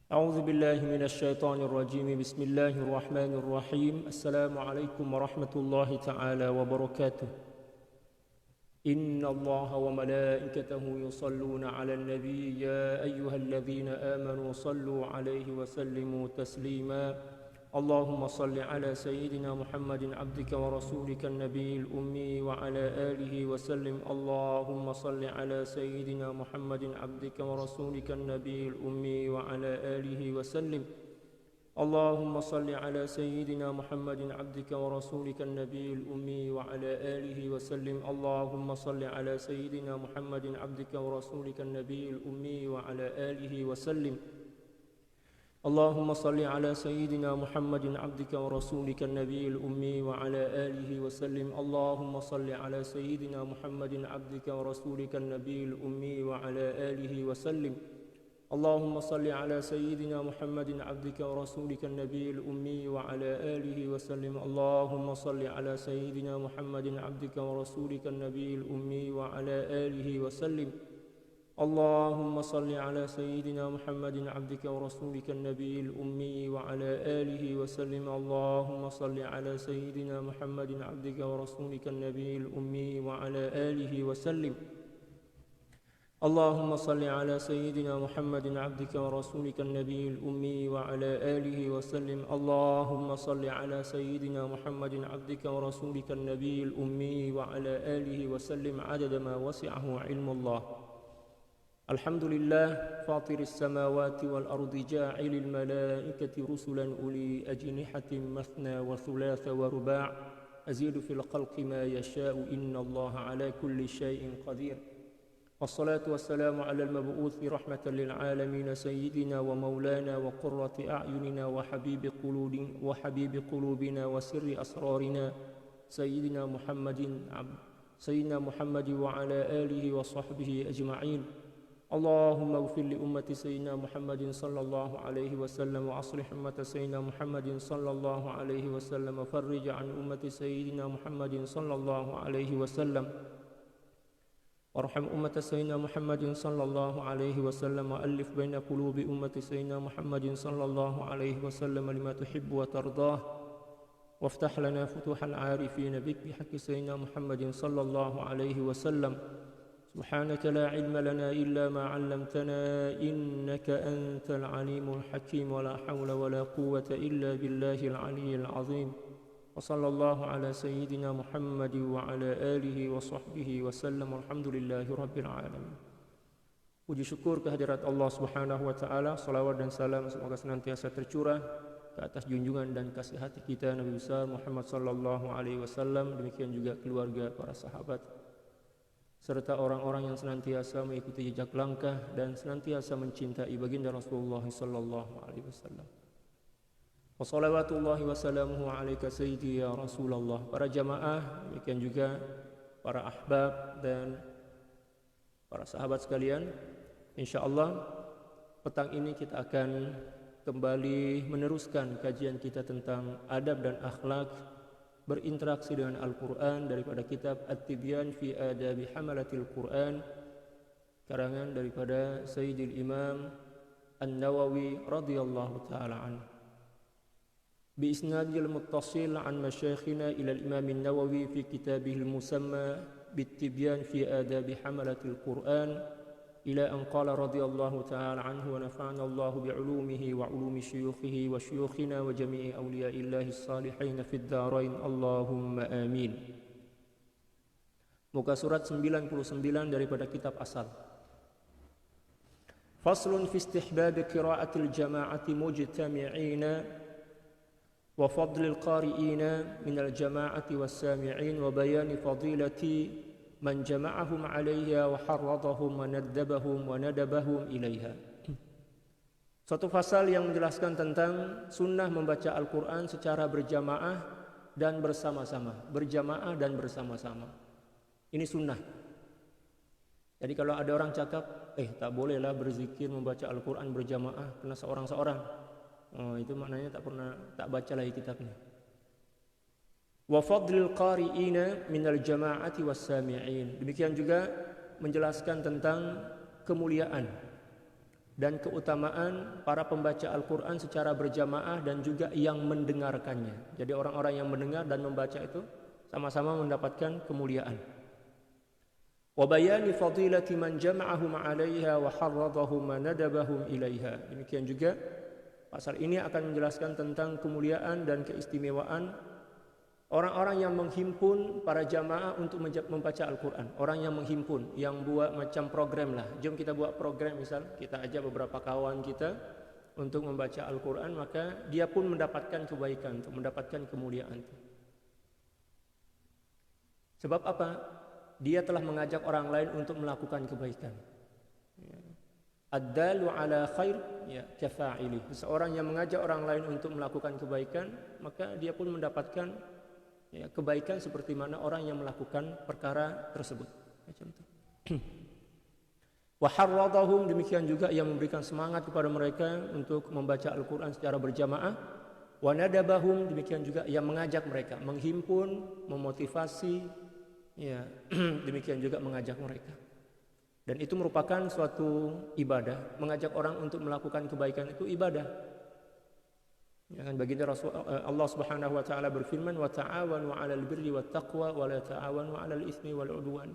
أعوذ بالله من الشيطان الرجيم بسم الله الرحمن الرحيم السلام عليكم ورحمة الله تعالى وبركاته إن الله وملائكته يصلون على النبي يا أيها الذين آمنوا صلوا عليه وسلموا تسليما اللهم صل على سيدنا محمد عبدك ورسولك النبي الأمي وعلى آله وسلم اللهم صل على سيدنا محمد عبدك ورسولك النبي الأمي وعلى آله وسلم اللهم صل على سيدنا محمد عبدك ورسولك النبي الأمي وعلى آله وسلم اللهم صل على سيدنا محمد عبدك ورسولك النبي الأمي وعلى آله وسلم اللهم صل على سيدنا محمد عبدك ورسولك النبي الأمي وعلى آله وسلم اللهم صل على سيدنا محمد عبدك ورسولك النبي الأمي وعلى آله وسلم اللهم صل على سيدنا محمد عبدك ورسولك النبي الأمي وعلى آله وسلم اللهم صل على سيدنا محمد عبدك ورسولك النبي الأمي وعلى آله وسلم اللهم صل على سيدنا محمد عبدك ورسولك النبي الأمي وعلى آله وسلم اللهم صل على سيدنا محمد عبدك ورسولك النبي الأمي وعلى آله وسلم اللهم صل على سيدنا محمد عبدك ورسولك النبي الأمي وعلى آله وسلم اللهم صل على سيدنا محمد عبدك ورسولك النبي الأمي وعلى آله وسلم عدد ما وسعه علم الله الحمد لله فاطر السماوات والأرض جاعل الملائكة رسلا أولي أجنحة مثنى وثلاث ورباع أزيد في الخلق ما يشاء إن الله على كل شيء قدير والصلاة والسلام على المبعوث رحمة للعالمين سيدنا ومولانا وقرة أعيننا وحبيب قلوبنا وسر أسرارنا سيدنا محمد وعلى آله وصحبه أجمعين اللهم اغفر لأمة سيدنا محمد صلى الله عليه وسلم وأصلح أمة سيدنا محمد صلى الله عليه وسلم وفرج عن أمة سيدنا محمد صلى الله عليه وسلم وارحم أمة سيدنا محمد صلى الله عليه وسلم وألف بين قلوب أمة سيدنا محمد صلى الله عليه وسلم لما تحب وترضاه وافتح لنا فتوح العارفين بك بحق سيدنا محمد صلى الله عليه وسلم سبحانك لا علم لنا إلا ما علمتنا إنك أنت العليم الحكيم ولا حول ولا قوة إلا بالله العلي العظيم وصلى الله على سيدنا محمد وعلى آله وصحبه وسلم والحمد لله رب العالمين. Puji syukur kehadirat Allah Subhanahu wa taala, salawat dan salam semoga senantiasa tercurah ke atas junjungan dan kasih hati kita Nabi besar Muhammad sallallahu alaihi wasallam, demikian juga keluarga, para sahabat serta orang-orang yang senantiasa mengikuti jejak langkah dan senantiasa mencintai baginda Rasulullah sallallahu alaihi wasallam. Wa salawatullahi wa salamuhu alaika sayyidi ya Rasulullah. Para jamaah, demikian juga para ahbab dan para sahabat sekalian, insyaallah petang ini kita akan kembali meneruskan kajian kita tentang adab dan akhlak berinteraksi dengan Al-Quran daripada kitab At-Tibyan fi Adabi Hamalatil Quran karangan daripada Sayyidil Imam An-Nawawi radhiyallahu ta'ala anhu biisnadil muttasil an masyayikhina ila al-Imam An-Nawawi fi kitabihil musamma Bit-Tibyan fi Adabi Hamalatil Quran ila an qala radhiyallahu ta'ala anhu wa nafa'ana Allahu bi'ulumihi wa 'ulumi syuyukhihi wa syuyukhina wa jami'i awliya'illahi salihin fid dharain Allahumma amin. Muka surat 99 daripada kitab asal. Faslun fi istihbab qira'atil jama'ati mujtami'ina wa fadlil qari'ina minal jama'ati was sami'in wa bayani fadilati man jama'ahum 'alayha wa harradahum wa naddabahum wa nadabahum ilaiha. Suatu fasal yang menjelaskan tentang sunnah membaca Al-Quran secara berjamaah dan bersama-sama. Berjamaah dan bersama-sama. Ini sunnah. Jadi kalau ada orang cakap, tak bolehlah berzikir membaca Al-Quran berjamaah, kena seorang-seorang. Itu maknanya tak baca lagi kitabnya. Wa fadlil qari'ina minal jama'ati was sami'in. Demikian juga menjelaskan tentang kemuliaan dan keutamaan para pembaca Al-Quran secara berjamaah dan juga yang mendengarkannya. Jadi orang-orang yang mendengar dan membaca itu sama-sama mendapatkan kemuliaan. Wa bayani fadilati man jama'ahum 'alaiha wa harradahum wa nadabahum ilaiha. Demikian juga pasal ini akan menjelaskan tentang kemuliaan dan keistimewaan orang-orang yang menghimpun para jamaah untuk membaca Al-Quran. Orang yang menghimpun, yang buat macam program lah. Jom kita buat program, misal kita ajak beberapa kawan kita untuk membaca Al-Quran, maka dia pun mendapatkan kebaikan, untuk mendapatkan kemuliaan. Sebab apa? Dia telah mengajak orang lain untuk melakukan kebaikan. Ad-dalu ala khair ya kafa'ili. Seorang yang mengajak orang lain untuk melakukan kebaikan, maka dia pun mendapatkan ya, kebaikan seperti mana orang yang melakukan perkara tersebut. Macam itu. Wa harradahum, demikian juga yang memberikan semangat kepada mereka untuk membaca Al-Quran secara berjamaah. Wa nadabahum, demikian juga yang mengajak mereka, menghimpun, memotivasi, ya, demikian juga mengajak mereka. Dan itu merupakan suatu ibadah. Mengajak orang untuk melakukan kebaikan itu ibadah. Ya kan, baginda Rasul Allah Subhanahu wa taala berfirman, wa ta'awanu 'alal birri wat taqwa wa la ta'awanu 'alal itsmi wal 'udwan.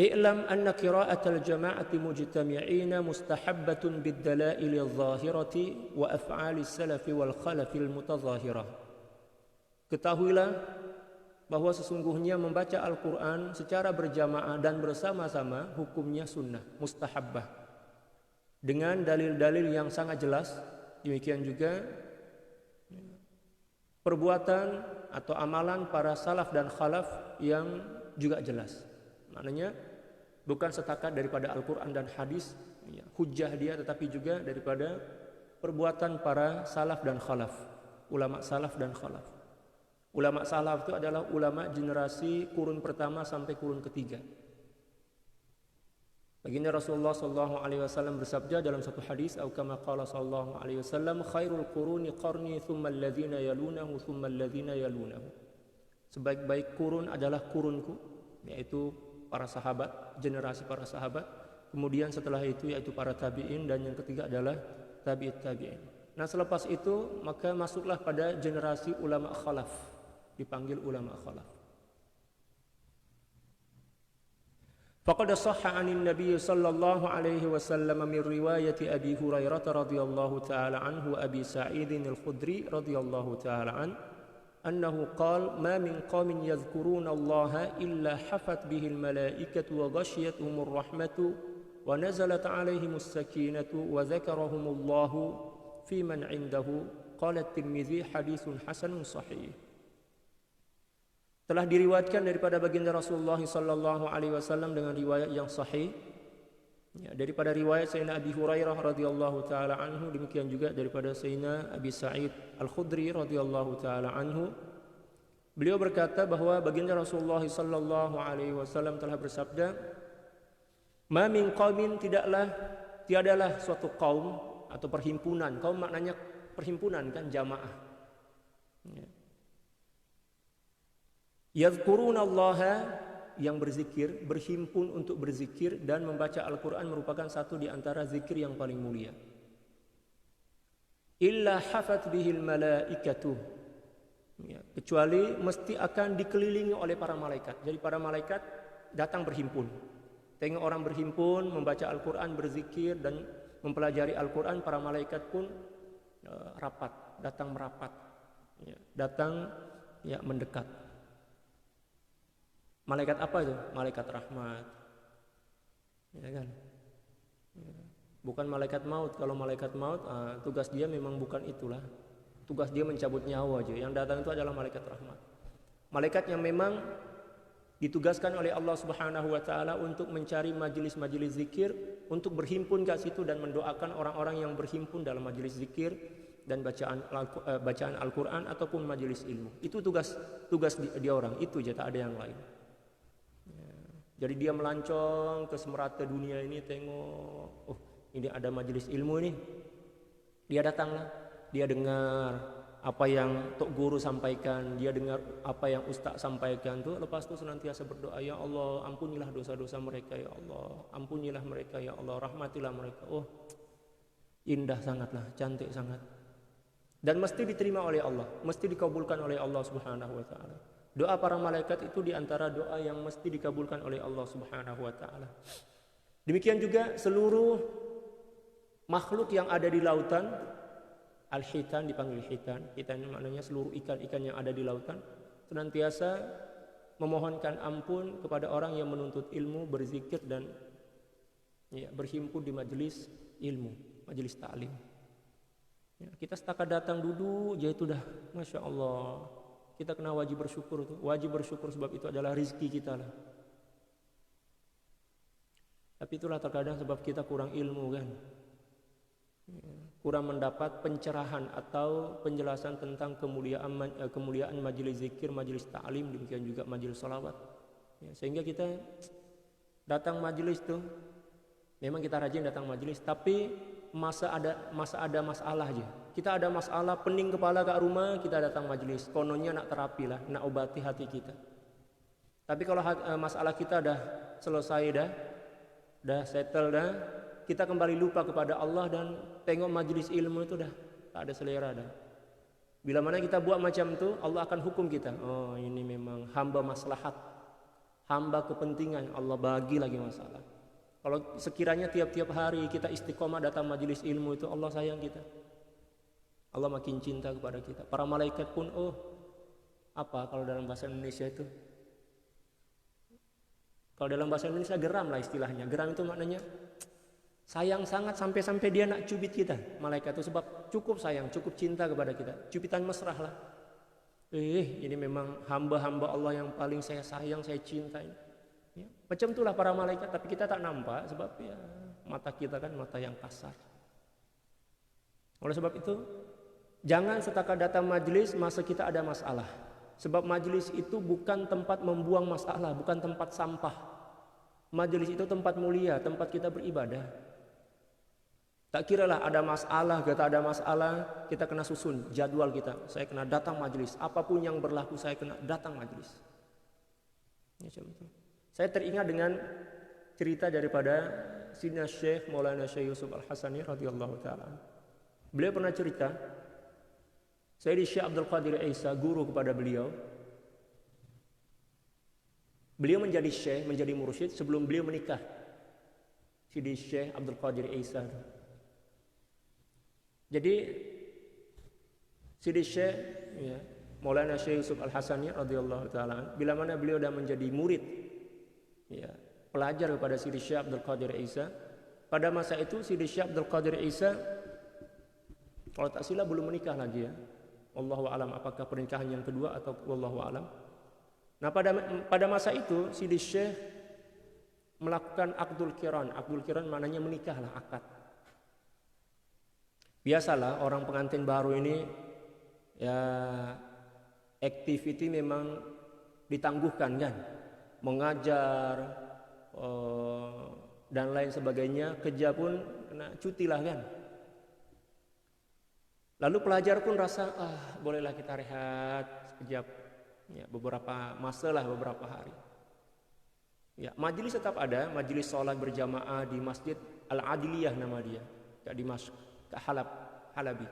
I'lam anna qira'atal jama'ati mujtami'ina mustahabbatun bid dalail adh-dhahirati wa af'alis salafi wal khalafil mutadhahirah. Ketahuilah bahwa sesungguhnya membaca Al-Quran secara berjamaah dan bersama-sama hukumnya sunnah, mustahabbah, dengan dalil-dalil yang sangat jelas. Demikian juga perbuatan atau amalan para salaf dan khalaf yang juga jelas. Maknanya bukan setakat daripada Al-Quran dan hadis, ya, hujjah dia, tetapi juga daripada perbuatan para salaf dan khalaf, ulama salaf dan khalaf. Ulama salaf itu adalah ulama generasi kurun pertama sampai kurun ketiga. Baginda Rasulullah sallallahu alaihi wasallam bersabda dalam satu hadis, atau kama qala sallallahu alaihi wasallam, khairul quruni qarni thumma alladhina yalunahu thumma alladhina yalunahu. Sebaik-baik kurun adalah kurunku, yaitu para sahabat, generasi para sahabat. Kemudian setelah itu yaitu para tabi'in, dan yang ketiga adalah tabi'it tabi'in. Nah, selepas itu maka masuklah pada generasi ulama khalaf, dipanggil ulama khalaf. Faqad sahha 'anil nabiy sallallahu alaihi wasallam min riwayati Abi Hurairah radhiyallahu ta'ala anhu wa Abi Sa'id al-Khudri radhiyallahu ta'ala an annahu qala ma min qaumin yadhkuruna Allah illa hafat bihi al-malaikatu wa ghashiyatuhumur rahmatu wa nazalat 'alaihimus sakinatu wa dzakarahumullahu fi man 'indahu. Qala at-Tirmidzi haditsun hasanun sahih. Telah diriwayatkan daripada baginda Rasulullah sallallahu alaihi wasallam dengan riwayat yang sahih, ya, daripada riwayat Sayyidina Abi Hurairah radhiyallahu taala anhu, demikian juga daripada Sayyidina Abi Sa'id Al-Khudri radhiyallahu taala anhu. Beliau berkata bahwa baginda Rasulullah sallallahu alaihi wasallam telah bersabda, "Ma min qaumin, tiadalah suatu kaum atau perhimpunan." Kaum maknanya perhimpunan kan, jamaah. Ya. Yadhkuruna Allah, yang berzikir, berhimpun untuk berzikir, dan membaca Al-Quran merupakan satu di antara zikir yang paling mulia. Illa hafat bihil malaikatu, ya, kecuali mesti akan dikelilingi oleh para malaikat. Jadi para malaikat datang berhimpun. Tengok orang berhimpun, membaca Al-Quran, berzikir, dan mempelajari Al-Quran, para malaikat pun rapat, datang merapat, ya, datang ya mendekat. Malaikat apa itu? Malaikat rahmat, ya kan? Bukan malaikat maut. Kalau malaikat maut, tugas dia memang bukan itulah. Tugas dia mencabut nyawa aja. Yang datang itu adalah malaikat rahmat. Malaikat yang memang ditugaskan oleh Allah Subhanahu wa taala untuk mencari majelis-majelis zikir, untuk berhimpun ke situ dan mendoakan orang-orang yang berhimpun dalam majelis zikir dan bacaan Al-Quran ataupun majelis ilmu. Itu tugas dia orang, itu aja, tak ada yang lain. Jadi dia melancong ke semerata dunia ini, tengok, oh ini ada majelis ilmu ini. Dia datang, dia dengar apa yang tok guru sampaikan, dia dengar apa yang ustaz sampaikan tuh, lepas itu senantiasa berdoa, ya Allah ampunilah dosa-dosa mereka, ya Allah ampunilah mereka, ya Allah rahmatilah mereka. Oh, indah sangatlah, cantik sangat, dan mesti diterima oleh Allah, mesti dikabulkan oleh Allah Subhanahu wa taala. Doa para malaikat itu diantara doa yang mesti dikabulkan oleh Allah Subhanahu wa taala. Demikian juga seluruh makhluk yang ada di lautan, al-hitan dipanggil hitan, hitan maknanya seluruh ikan-ikan yang ada di lautan, senantiasa memohonkan ampun kepada orang yang menuntut ilmu, berzikir dan berhimpun di majelis ilmu, majelis ta'lim. Kita setakat datang duduk aja itu dah, masya Allah, kita kena wajib bersyukur tuh, wajib bersyukur sebab itu adalah rizki kita lah. Tapi itulah terkadang sebab kita kurang ilmu kan, kurang mendapat pencerahan atau penjelasan tentang kemuliaan majelis zikir, majelis ta'lim, demikian juga majelis salawat. Sehingga kita datang majelis tuh, memang kita rajin datang majelis, tapi masa ada masalah aja. Kita ada masalah, pening kepala kat rumah, kita datang majelis. Kononnya nak terapi lah, nak obati hati kita. Tapi kalau masalah kita dah selesai dah settle dah, kita kembali lupa kepada Allah dan tengok majelis ilmu itu dah tak ada selera dah. Bila mana kita buat macam tu, Allah akan hukum kita. Oh, ini memang hamba maslahat, hamba kepentingan, Allah bagi lagi masalah. Kalau sekiranya tiap-tiap hari kita istiqomah datang majelis ilmu itu, Allah sayang kita, Allah makin cinta kepada kita. Para malaikat pun apa kalau dalam bahasa Indonesia itu, kalau dalam bahasa Indonesia geram lah istilahnya. Geram itu maknanya sayang sangat sampai dia nak cubit kita, malaikat itu, sebab cukup sayang, cukup cinta kepada kita. Cubitan mesra lah. Ini memang hamba-hamba Allah yang paling saya sayang, saya cintai. Ya, macam itulah para malaikat, tapi kita tak nampak sebab ya mata kita kan mata yang kasar. Oleh sebab itu, jangan setakat datang majelis masa kita ada masalah. Sebab majelis itu bukan tempat membuang masalah, bukan tempat sampah. Majelis itu tempat mulia, tempat kita beribadah. Tak kiralah ada masalah, kita ada masalah, kita kena susun jadwal kita. Saya kena datang majelis, apapun yang berlaku saya kena datang majelis. Saya teringat dengan cerita daripada Sidina Syekh Maulana Syekh Yusuf Al-Hasani radhiyallahu taala. Beliau pernah cerita, Sayyidi Syekh Abdul Qadir Isa, guru kepada beliau. Beliau menjadi syekh, menjadi mursyid sebelum beliau menikah. Sayyidi Syekh Abdul Qadir Isa. Jadi Sayyidi Syekh Maulana Syekh Yusuf Al-Hasani radhiyallahu taala, bila mana beliau dah menjadi murid, pelajar kepada Sayyidi Syekh Abdul Qadir Isa, pada masa itu Sayyidi Syekh Abdul Qadir Isa kalau tak silap belum menikah lagi ya. Wallahu alam apakah pernikahan yang kedua atau wallahu alam. Nah, pada masa itu Sayyidi Syekh melakukan akdul qiran. Akdul qiran maknanya menikahlah, akad. Biasalah orang pengantin baru ini ya activity memang ditangguhkan kan. Mengajar dan lain sebagainya, kerja pun kena cuti lah kan. Lalu pelajar pun rasa bolehlah kita rehat sekejap, ya, beberapa masa lah, beberapa hari. Ya, majelis tetap ada, majelis sholat berjamaah di Masjid Al-Adiliyah nama dia, kat Dimashq, kat Halabi.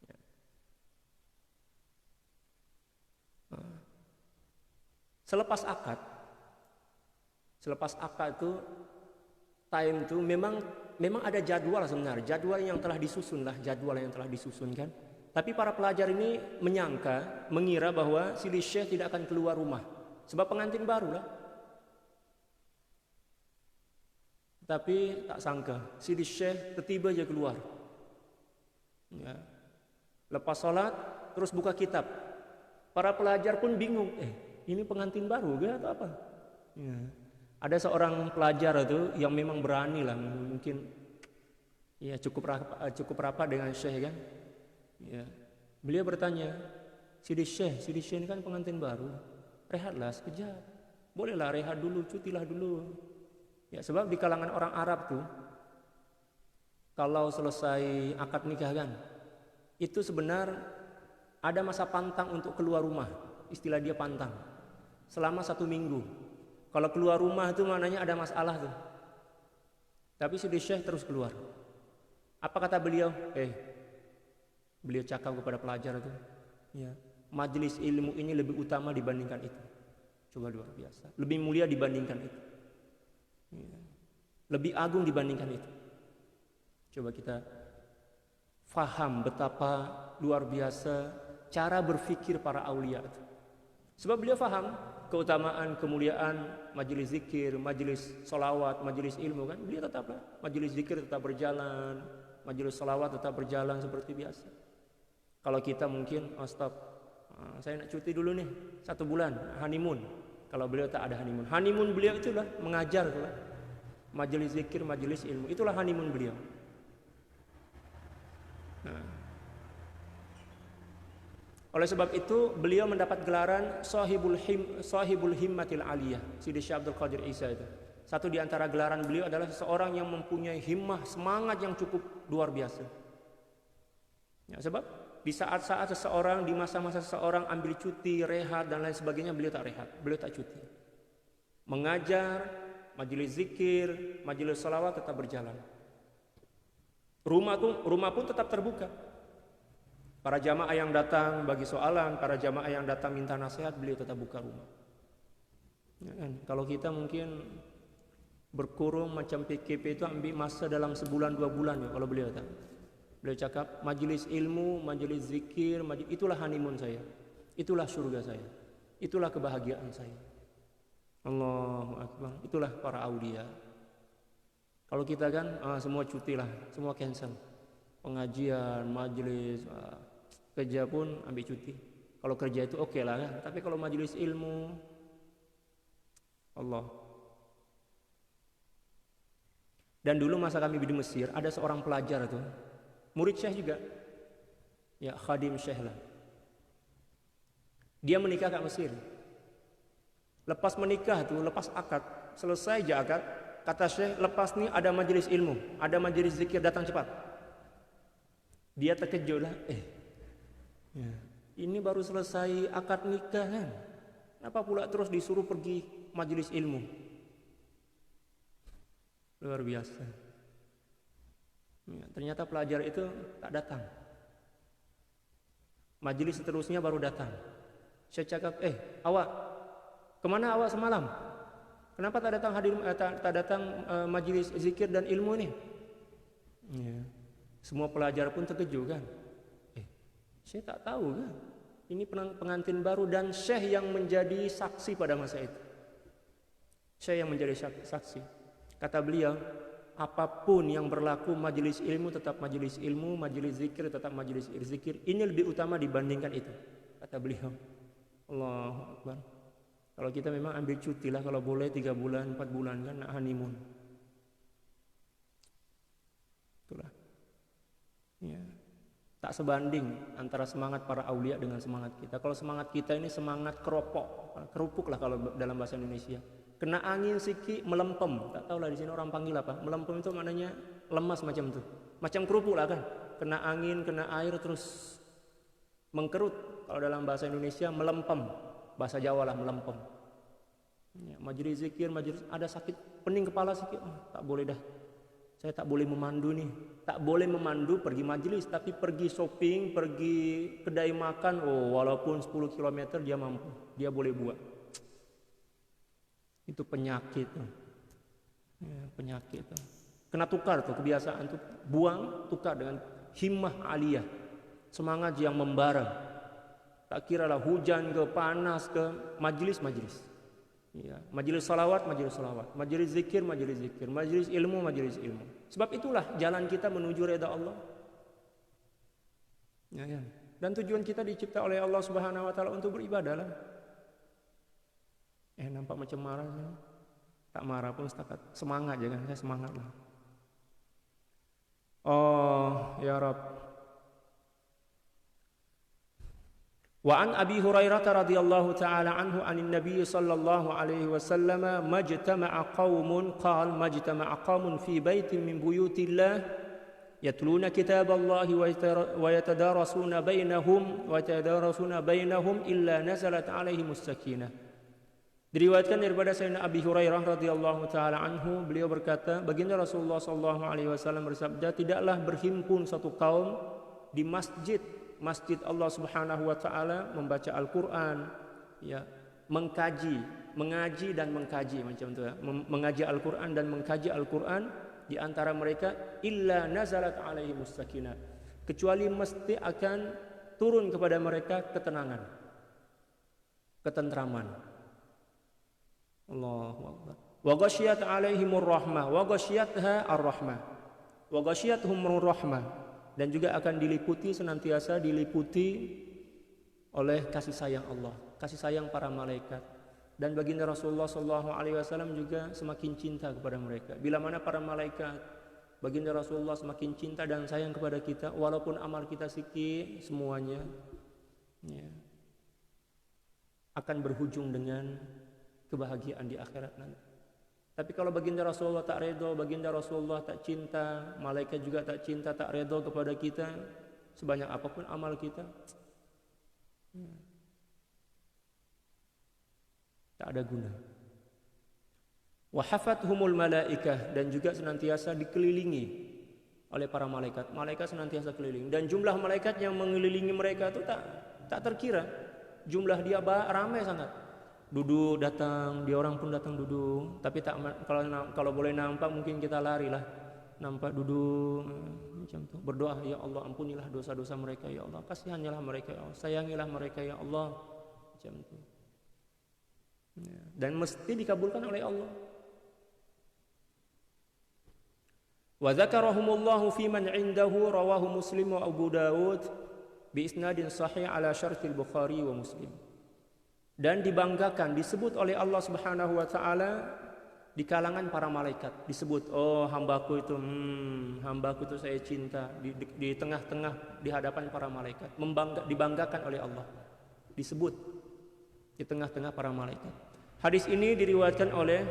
Ya. Selepas akad itu time itu memang ada jadwal sebenarnya, jadwal yang telah disusun kan. Tapi para pelajar ini mengira bahwa Sayyidi Syekh tidak akan keluar rumah sebab pengantin baru lah. Tapi tak sangka Sayyidi Syekh tiba-tiba aja keluar. Ya. Lepas sholat terus buka kitab. Para pelajar pun bingung, ini pengantin baru ke atau apa? Ya. Ada seorang pelajar itu yang memang berani lah, mungkin ya cukup rapat dengan Syekh kan. Ya. Beliau bertanya, Sayyidi Syekh ini kan pengantin baru, rehatlah sekejap, bolehlah rehat dulu, cutilah dulu. Ya, sebab di kalangan orang Arab tuh, kalau selesai akad nikah kan, itu sebenarnya ada masa pantang untuk keluar rumah. Istilah dia pantang. Selama 1 minggu. Kalau keluar rumah itu maknanya ada masalah tuh. Tapi Sidi Syekh terus keluar. Apa kata beliau? Beliau cakap kepada pelajar itu, ya, majelis ilmu ini lebih utama dibandingkan itu. Coba luar biasa. Lebih mulia dibandingkan itu. Ya. Lebih agung dibandingkan itu. Coba kita faham betapa luar biasa cara berpikir para aulia itu. Sebab beliau faham keutamaan, kemuliaan majelis zikir, majelis solawat, majelis ilmu kan. Beliau tetaplah majelis zikir tetap berjalan, majelis solawat tetap berjalan seperti biasa. Kalau kita mungkin, saya nak cuti dulu nih 1 bulan, honeymoon. Kalau beliau tak ada honeymoon. Honeymoon beliau itulah mengajar, majelis zikir, majelis ilmu. Itulah honeymoon beliau. Oleh sebab itu beliau mendapat gelaran Sahibul Himmatil Aliyah, Sidi Syekh Abdul Qadir Isa itu. Satu di antara gelaran beliau adalah seseorang yang mempunyai himmah, semangat yang cukup luar biasa. Ya, sebab di saat-saat seseorang, di masa-masa seseorang ambil cuti, rehat dan lain sebagainya, beliau tak rehat, beliau tak cuti. Mengajar, majelis zikir, majelis salawat tetap berjalan. Rumah pun tetap terbuka. Para jamaah yang datang bagi soalan, para jamaah yang datang minta nasihat, beliau tetap buka rumah. Ya kan? Kalau kita mungkin berkurung macam PKP itu ambil masa dalam sebulan 2 bulan ya. Kalau beliau tak, beliau cakap majelis ilmu, majelis zikir, itulah honeymoon saya, itulah surga saya, itulah kebahagiaan saya. Allahu Akbar. Itulah para aulia. Kalau kita kan semua cuti lah, semua cancel. Pengajian, majelis, kerja pun ambil cuti. Kalau kerja itu oke lah kan. Tapi kalau majelis ilmu, Allah. Dan dulu masa kami di Mesir ada seorang pelajar tuh, murid Syekh juga, ya khadim Syekh lah. Dia menikah kat Mesir. Lepas menikah tuh, lepas akad, selesai je akad, kata Syekh, lepas ni ada majelis ilmu, ada majelis zikir, datang cepat. Dia terkejut lah, ya, ini baru selesai akad nikah kan, kenapa pula terus disuruh pergi majelis ilmu? Luar biasa. Ya, ternyata pelajar itu tak datang. Majelis seterusnya baru datang. Saya cakap, awak kemana awak semalam? Kenapa tak datang tak datang majelis zikir dan ilmu ini? Ya. Semua pelajar pun terkejut kan. Saya tak tahu kan. Ini pengantin baru dan Syekh yang menjadi saksi pada masa itu. Syekh yang menjadi saksi. Kata beliau, apapun yang berlaku, majelis ilmu tetap majelis ilmu, majelis zikir tetap majelis zikir. Ini lebih utama dibandingkan itu. Kata beliau. Allahu Akbar. Kalau kita memang ambil cuti lah, kalau boleh 3 bulan, 4 bulan kan, nak honeymoon. Itulah. Ya. Tak sebanding antara semangat para aulia dengan semangat kita. Kalau semangat kita ini semangat kerupuk lah kalau dalam bahasa Indonesia. Kena angin sikit melempem. Tak tahulah di sini orang panggil apa. Melempem itu maknanya lemas macam tu. Macam kerupuk lah kan. Kena angin, kena air terus mengkerut. Kalau dalam bahasa Indonesia melempem. Bahasa Jawa lah melempem. Ya, majelis zikir, majelis ada sakit pening kepala sikit, tak boleh dah. Saya tak boleh memandu nih. Tak boleh memandu pergi majelis, tapi pergi shopping, pergi kedai makan, walaupun 10 km dia mampu, dia boleh buat. Itu penyakit tuh. Ya, penyakit tuh. Kena tukar tuh kebiasaan tuh, buang, tukar dengan himmah aliyah, semangat yang membara. Tak kira lah hujan ke panas ke, majelis. Ya, majelis salawat, majelis zikir, majelis ilmu. Sebab itulah jalan kita menuju reda Allah. Ya. Dan tujuan kita dicipta oleh Allah Subhanahu Wa Taala untuk beribadah lah. Nampak macam marah ya. Tak marah pun setakat semangat je kan, saya semangat lah. Oh ya Rabb. Wa an Abi Hurairah radhiyallahu ta'ala anhu anin Nabi sallallahu alaihi wasallam majtama'a qaumun fi baitin min buyutillah yatluna kitaballahi wa yatadarasuna bainahum illa nazalat alaihimus sakinah. Diriwayatkan daripada Sayyidina Abi Hurairah radhiyallahu taala anhu, beliau berkata, baginda Rasulullah sallallahu alaihi wasallam bersabda, tidaklah berhimpun satu kaum di masjid Allah Subhanahu wa taala membaca Al-Qur'an, ya, mengaji dan mengkaji macam itu ya. Mengaji Al-Qur'an dan mengkaji Al-Qur'an di antara mereka illa nazalat alaihimus sakinah, kecuali mesti akan turun kepada mereka ketenangan, ketentraman. Allahu Akbar. Wa ghasyiyat alaihimur rahmah wa ghasyiyatha ar-rahmah wa ghasyiyatuhumur rahmah, dan juga akan senantiasa diliputi oleh kasih sayang Allah, kasih sayang para malaikat. Dan baginda Rasulullah sallallahu alaihi wasallam juga semakin cinta kepada mereka. Bila mana para malaikat, baginda Rasulullah semakin cinta dan sayang kepada kita, walaupun amal kita sikit semuanya, ya, akan berhujung dengan kebahagiaan di akhirat nanti. Tapi kalau baginda Rasulullah tak redha, baginda Rasulullah tak cinta, malaikat juga tak cinta, tak redha kepada kita, sebanyak apapun amal kita, tak ada guna. Wa hafathumul malaikah, dan juga senantiasa dikelilingi oleh para malaikat. Malaikat senantiasa keliling, dan jumlah malaikat yang mengelilingi mereka itu tak terkira. Jumlah dia ramai sangat. Duduk datang, dia orang pun datang duduk. Tapi kalau boleh nampak mungkin kita lari lah. Nampak duduk macam tu. Berdoa, ya Allah ampunilah dosa-dosa mereka ya Allah. Kasihanilah mereka ya Allah. Sayangilah mereka ya Allah. Macam tu. Ya. Dan mesti dikabulkan oleh Allah. Wa dzakarahumullahu fi man 'indahu rawahu Muslim wa Abu Dawud bi isnadin sahih ala syartil Bukhari wa Muslim. Dan dibanggakan, disebut oleh Allah Subhanahu wa taala di kalangan para malaikat, disebut, oh hambaku itu saya cinta, di tengah-tengah di hadapan para malaikat, dibanggakan oleh Allah, disebut di tengah-tengah para malaikat. Hadis ini diriwayatkan oleh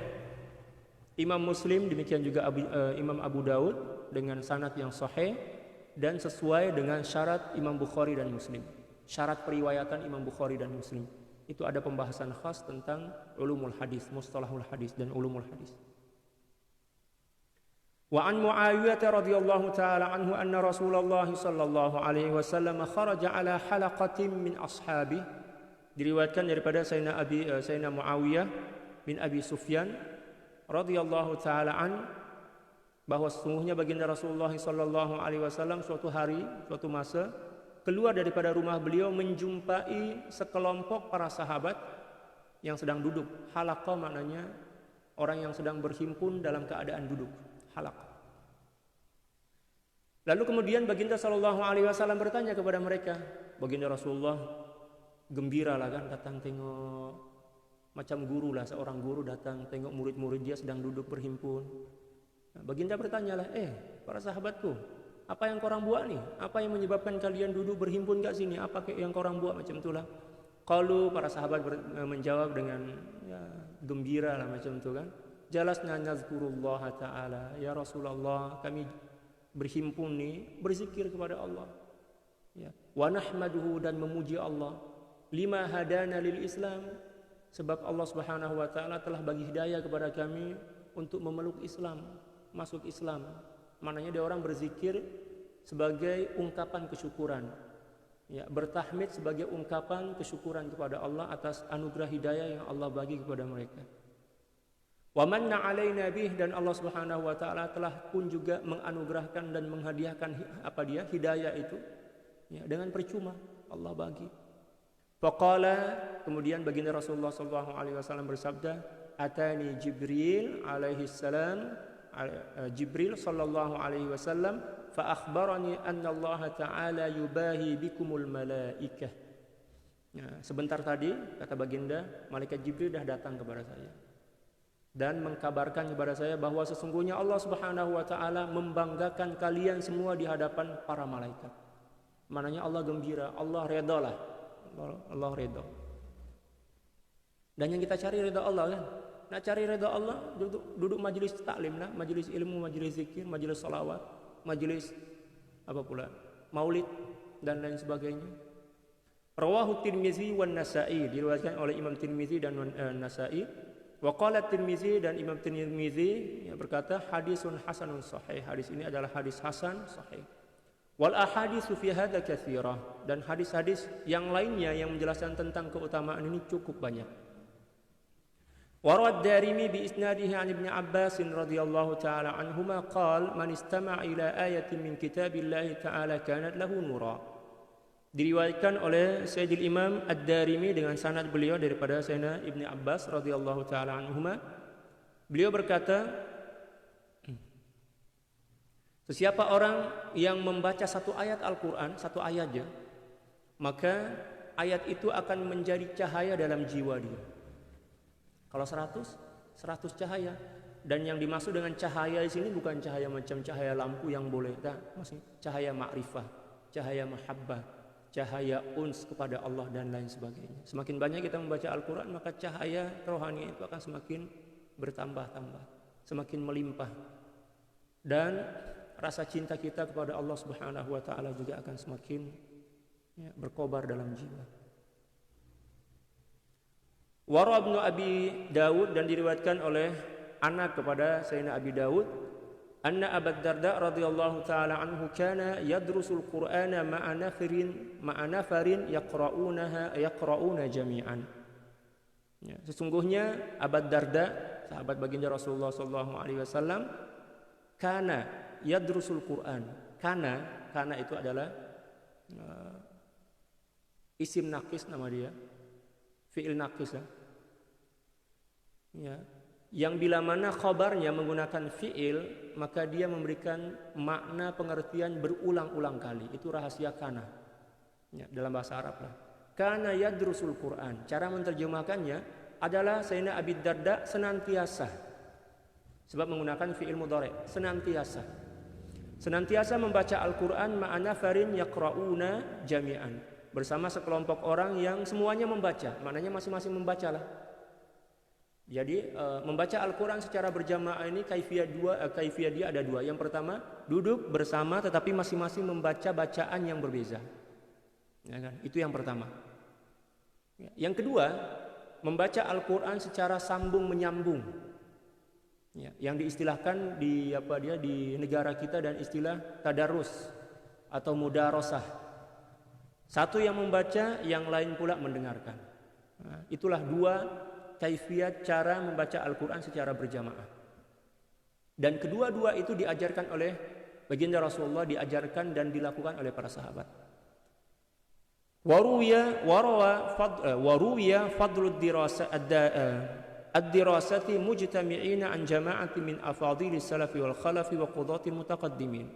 Imam Muslim, demikian juga Imam Abu Daud dengan sanad yang sahih dan sesuai dengan syarat Imam Bukhari dan Muslim. Syarat periwayatan Imam Bukhari dan Muslim. Itu ada pembahasan khas tentang ulumul hadis, mustalahul hadis dan ulumul hadis. Wa an Muawiyah radhiyallahu taala anhu anna Rasulullah sallallahu alaihi wasallam kharaja ala halaqatin min ashabi. Diriwayatkan daripada Sayyidina Muawiyah bin Abi Sufyan radhiyallahu taala an, bahwa sesungguhnya baginda Rasulullah sallallahu alaihi wasallam suatu masa keluar daripada rumah beliau menjumpai sekelompok para sahabat yang sedang duduk. Halaqah maknanya orang yang sedang berhimpun dalam keadaan duduk. Halaqah. Lalu kemudian baginda sallallahu alaihi wasallam bertanya kepada mereka. Baginda Rasulullah gembiralah kan, datang tengok, macam guru lah, seorang guru datang tengok murid-murid dia sedang duduk berhimpun. Nah, baginda bertanyalah, para sahabatku, apa yang korang buat nih? Apa yang menyebabkan kalian duduk berhimpun kat sini? Apa yang korang buat macam itulah? Kalau para sahabat menjawab dengan gembira lah macam itu kan. Jalasna nazkurullah ta'ala. Ya Rasulullah, kami berhimpun nih berzikir kepada Allah. Ya. Wa nahmaduhu, dan memuji Allah. Lima hadana lil Islam, sebab Allah Subhanahu wa taala telah bagi hidayah kepada kami untuk memeluk Islam, masuk Islam. Maknanya dia orang berzikir sebagai ungkapan kesyukuran, ya, bertahmid sebagai ungkapan kesyukuran kepada Allah atas anugerah hidayah yang Allah bagi kepada mereka. Wa manna alaina bih, dan Allah Subhanahu wa taala telah pun juga menganugerahkan dan menghadiahkan hidayah itu, ya, dengan percuma Allah bagi. Faqala, kemudian baginda Rasulullah sallallahu alaihi wasallam bersabda, atani Jibril alaihi salam, Jibril sallallahu alaihi wasallam fa akhbarani anna Allah taala yubahi bikumul malaikah. Nah, sebentar tadi kata baginda, malaikat Jibril dah datang kepada saya dan mengkabarkan kepada saya bahwa sesungguhnya Allah Subhanahu wa taala membanggakan kalian semua di hadapan para malaikat. Maknanya Allah gembira, Allah redha lah. Allah redha. Dan yang kita cari redha Allah kan. Nak cari redha Allah, duduk majlis taklim lah, majlis ilmu, majlis zikir, majlis salawat, majlis apa pula maulid dan lain sebagainya. Rawahu Tirmizi wan Nasa'i, diriwayatkan oleh Imam Tirmizi dan Nasa'i. Wa qala Tirmizi, dan Imam Tirmizi berkata hadisun hasanun sahih, hadis ini adalah hadis hasan sahih. Wal ahaditsu fi hadza katsirah, dan hadis-hadis yang lainnya yang menjelaskan tentang keutamaan ini cukup banyak. Warad Darimi bi isnadihi an Ibnu Abbas radhiyallahu taala anhuma qala man istama'a ila ayatin min kitabillahi ta'ala kanat lahu nura. Diriwayatkan oleh Sayyidil Imam Ad-Darimi dengan sanad beliau daripada Sayyidina Ibnu Abbas radhiyallahu taala anhuma. Beliau berkata, sesiapa orang yang membaca satu ayat Al-Quran, satu ayat aja, maka ayat itu akan menjadi cahaya dalam jiwa dia. Kalau 100 cahaya. Dan yang dimaksud dengan cahaya di sini bukan cahaya macam cahaya lampu yang boleh, maksudnya cahaya ma'rifah, cahaya mahabbah, cahaya uns kepada Allah dan lain sebagainya. Semakin banyak kita membaca Al-Quran, maka cahaya rohani itu akan semakin bertambah-tambah, semakin melimpah. Dan rasa cinta kita kepada Allah Subhanahu wa taala juga akan semakin berkobar dalam jiwa. Wara Ibnu Abi Dawud, dan diriwayatkan oleh anak kepada Sayyidina Abi Dawud, anna Abu Darda radhiyallahu taala anhu kana yadrusul Qur'ana ma'a nafarin yaqra'una jami'an. Ya, sesungguhnya Abu Darda, sahabat baginda Rasulullah sallallahu alaihi wasallam, kana yadrusul Quran. Kana itu adalah isim nakis, nama dia, fi'il nakis ya. Yang bila mana khabarnya menggunakan fi'il, maka dia memberikan makna pengertian berulang-ulang kali. Itu rahasia kana ya, dalam bahasa Arab lah. Kana yadrusul Quran, cara menerjemahkannya adalah Sayyidina Abi Darda senantiasa, sebab menggunakan fi'il mudhari, senantiasa membaca Al-Quran ma'ana farin yaqra'una jami'an, bersama sekelompok orang yang semuanya membaca, maknanya masing-masing membacalah. Jadi membaca Al-Quran secara berjamaah ini kaifiyah dia ada dua. Yang pertama, duduk bersama tetapi masing-masing membaca bacaan yang berbeza ya kan? Itu yang pertama. Yang kedua, membaca Al-Quran secara sambung menyambung ya, yang diistilahkan di negara kita dan istilah tadarus atau mudarosah. Satu yang membaca, yang lain pula mendengarkan. Nah, itulah dua kaifiat cara membaca Al-Quran secara berjamaah. Dan kedua-dua itu diajarkan oleh baginda Rasulullah, diajarkan dan dilakukan oleh para sahabat. Waruwiya fadlud ad-dirasati mujtami'ina an jama'ati min afadilis salafi wal khalafi wa qudati mutaqaddimin.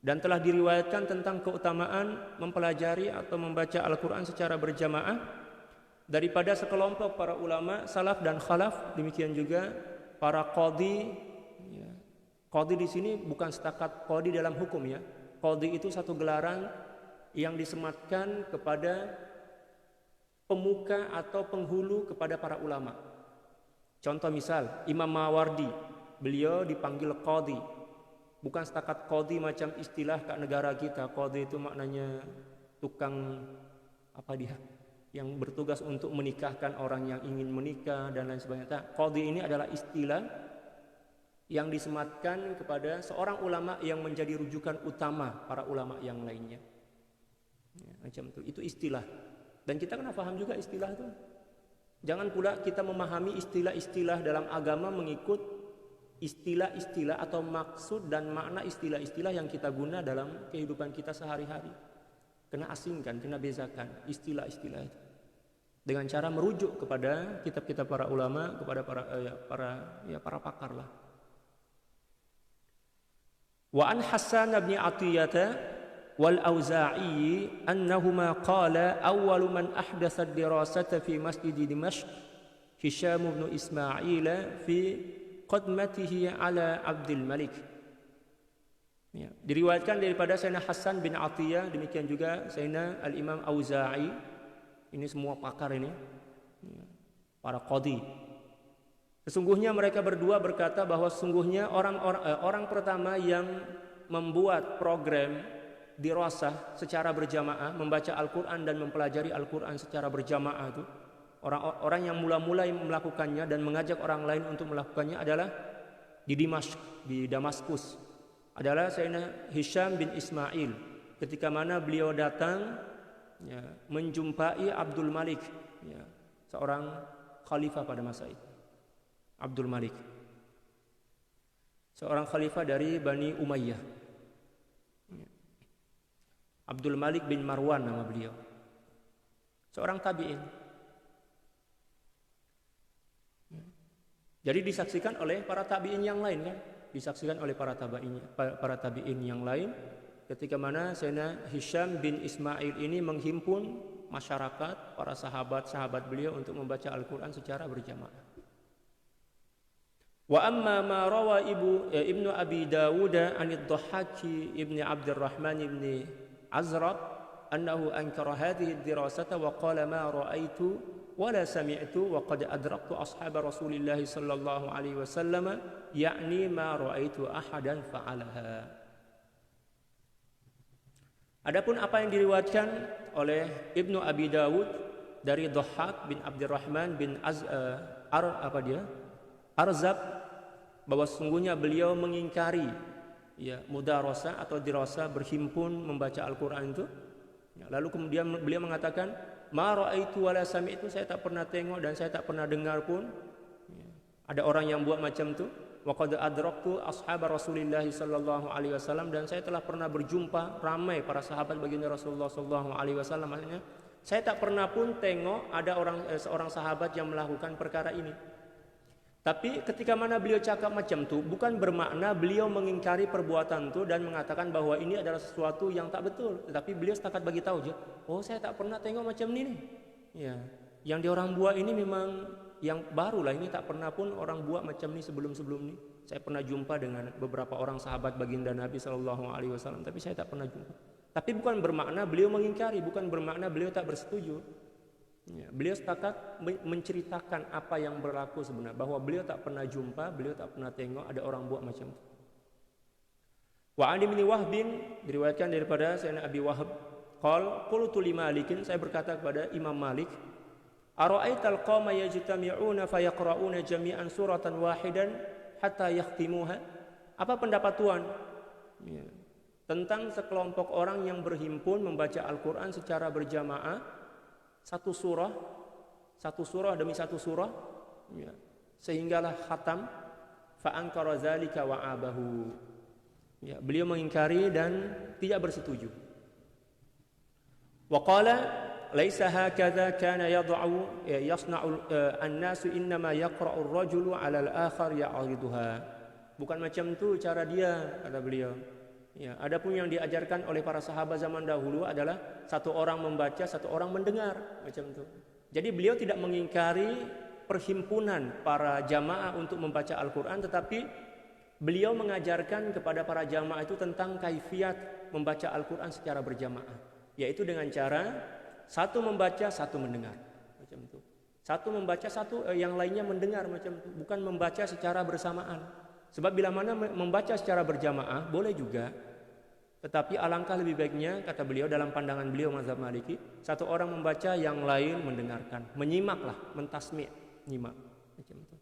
Dan telah diriwayatkan tentang keutamaan mempelajari atau membaca Al-Quran secara berjamaah daripada sekelompok para ulama salaf dan khalaf, demikian juga para qadhi ya. Qadhi di sini bukan setakat qadhi dalam hukum ya. Qadhi itu satu gelaran yang disematkan kepada pemuka atau penghulu kepada para ulama. Contoh misal Imam Mawardi, beliau dipanggil qadhi. Bukan setakat qadhi macam istilah kat negara kita. Qadhi itu maknanya tukang yang bertugas untuk menikahkan orang yang ingin menikah dan lain sebagainya. Qadhi ini adalah istilah yang disematkan kepada seorang ulama yang menjadi rujukan utama para ulama yang lainnya. Ya, macam itu istilah. Dan kita kena paham juga istilah itu. Jangan pula kita memahami istilah-istilah dalam agama mengikut istilah-istilah atau maksud dan makna istilah-istilah yang kita guna dalam kehidupan kita sehari-hari. Kena asingkan, kena bezakan istilah-istilah itu dengan cara merujuk kepada kitab-kitab para ulama, kepada para pakar lah. Wa an Hasan bin Atiyah wal Auza'i annahuma qala awwalu man ahdatha ad-dirasata fi masjid Dimashq Hisham bin Ismail fi qadmatihi ala Abdul Malik. Ya, diriwayatkan daripada Sayyidina Hasan bin Atiyah, demikian juga Sayyidina Al-Imam Auza'i. Ini semua pakar ini, para qadhi. Sesungguhnya mereka berdua berkata bahwa sesungguhnya orang pertama yang membuat program dirasah secara berjamaah, membaca Al-Quran dan mempelajari Al-Quran secara berjamaah itu, orang yang mula-mula melakukannya dan mengajak orang lain untuk melakukannya adalah di Dimashq, di Damaskus, adalah Sayyidina Hisham bin Ismail. Ketika mana beliau datang ya, menjumpai Abdul Malik, ya, seorang khalifah pada masa itu. Abdul Malik, seorang khalifah dari Bani Umayyah. Abdul Malik bin Marwan nama beliau, seorang tabi'in. Jadi disaksikan oleh para tabi'in yang lain kan, disaksikan oleh para tabi'in yang lain. Ketika mana Sayyidina Hisham bin Ismail ini menghimpun masyarakat, para sahabat-sahabat beliau untuk membaca Al-Quran secara berjamaah. Wa amma ma rawa Ibnu Abi Dawud an ad-Dhahhak ibn Abdurrahman ibn Azraq annahu ankara hadhihi ad-dirasata wa qala ma ra'aitu wa la sami'tu wa qad adraktu ashab Rasulillah sallallahu alaihi wasallam ya'ni ma ra'aitu ahadan fa'alaha. Adapun apa yang diriwayatkan oleh Ibnu Abi Dawud dari Dhahhak bin Abdurrahman bin Arzab, bahwa sesungguhnya beliau mengingkari ya mudarasah atau dirasah berhimpun membaca Al-Quran itu. Ya, lalu kemudian beliau mengatakan, ma ra'aitu wa la sami'tu, saya tak pernah tengok dan saya tak pernah dengar pun ya, ada orang yang buat macam itu. Wa qad adraktu ashab Rasulillah sallallahu alaihi wasallam, dan saya telah pernah berjumpa ramai para sahabat baginda Rasulullah sallallahu alaihi wasallam. Maksudnya, saya tak pernah pun tengok ada seorang sahabat yang melakukan perkara ini. Tapi ketika mana beliau cakap macam tu, bukan bermakna beliau mengingkari perbuatan tu dan mengatakan bahwa ini adalah sesuatu yang tak betul. Tetapi beliau setakat bagi tahu je, oh saya tak pernah tengok macam ni nih. Ya, yang diorang buat ini memang yang baru lah, ini tak pernah pun orang buat macam ni sebelum-sebelum ni. Saya pernah jumpa dengan beberapa orang sahabat baginda Nabi SAW, tapi saya tak pernah jumpa. Tapi bukan bermakna beliau mengingkari, bukan bermakna beliau tak bersetuju. Ya, beliau setakat menceritakan apa yang berlaku sebenarnya, bahwa beliau tak pernah jumpa, beliau tak pernah tengok ada orang buat macam itu. Wa an bin Wahb, diriwayatkan daripada Sayyidina Abi Wahab, qultu li Malikin, saya berkata kepada Imam Malik, ara'aital qauma yajtami'una fayaqra'una jami'an suratan wahidan hatta yakhtimuha. Apa pendapat Tuan ya, tentang sekelompok orang yang berhimpun membaca Al-Quran secara berjamaah, satu surah demi satu surah ya, sehinggalah khatam. Fa ankara zalika wa abahu, ya, beliau mengingkari dan tidak bersetuju. Wa qala laisa hakadha kana yad'u yasna'u an-nasu innama yaqra'u ar-rajulu 'ala al-akhar ya'riduha. Bukan macam tu cara dia, kata beliau. Ya, adapun yang diajarkan oleh para sahabat zaman dahulu adalah satu orang membaca, satu orang mendengar, macam itu. Jadi beliau tidak mengingkari perhimpunan para jamaah untuk membaca Al-Quran, tetapi beliau mengajarkan kepada para jamaah itu tentang kaifiat membaca Al-Quran secara berjamaah, yaitu dengan cara satu membaca, satu mendengar, macam itu. Satu membaca, satu yang lainnya mendengar, macam itu. Bukan membaca secara bersamaan. Sebab bila mana membaca secara berjamaah boleh juga, tetapi alangkah lebih baiknya, kata beliau dalam pandangan beliau mazhab Maliki, satu orang membaca, yang lain mendengarkan, menyimaklah, mentasmi', nyimak, macam itu.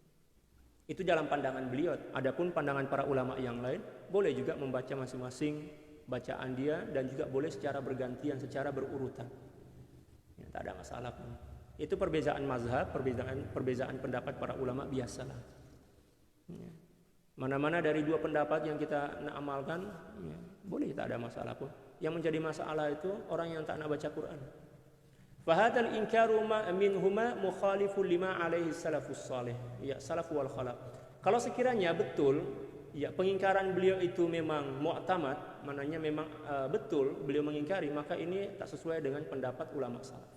Itu dalam pandangan beliau. Adapun pandangan para ulama yang lain, boleh juga membaca masing-masing bacaan dia, dan juga boleh secara bergantian, secara berurutan. Ya, tak ada masalah pun. Itu perbezaan mazhab, perbezaan pendapat para ulama biasalah. Ya. Mana-mana dari dua pendapat yang kita nak amalkan, ya, boleh, tak ada masalah pun. Yang menjadi masalah itu orang yang tak nak baca Quran. Fahadal inkaru minhuma mukhalifun lima alaihi salafus salih, ya, salaf wal khalaf. Kalau sekiranya betul, ya, pengingkaran beliau itu memang mu'tamad, maknanya memang betul beliau mengingkari, maka ini tak sesuai dengan pendapat ulama salaf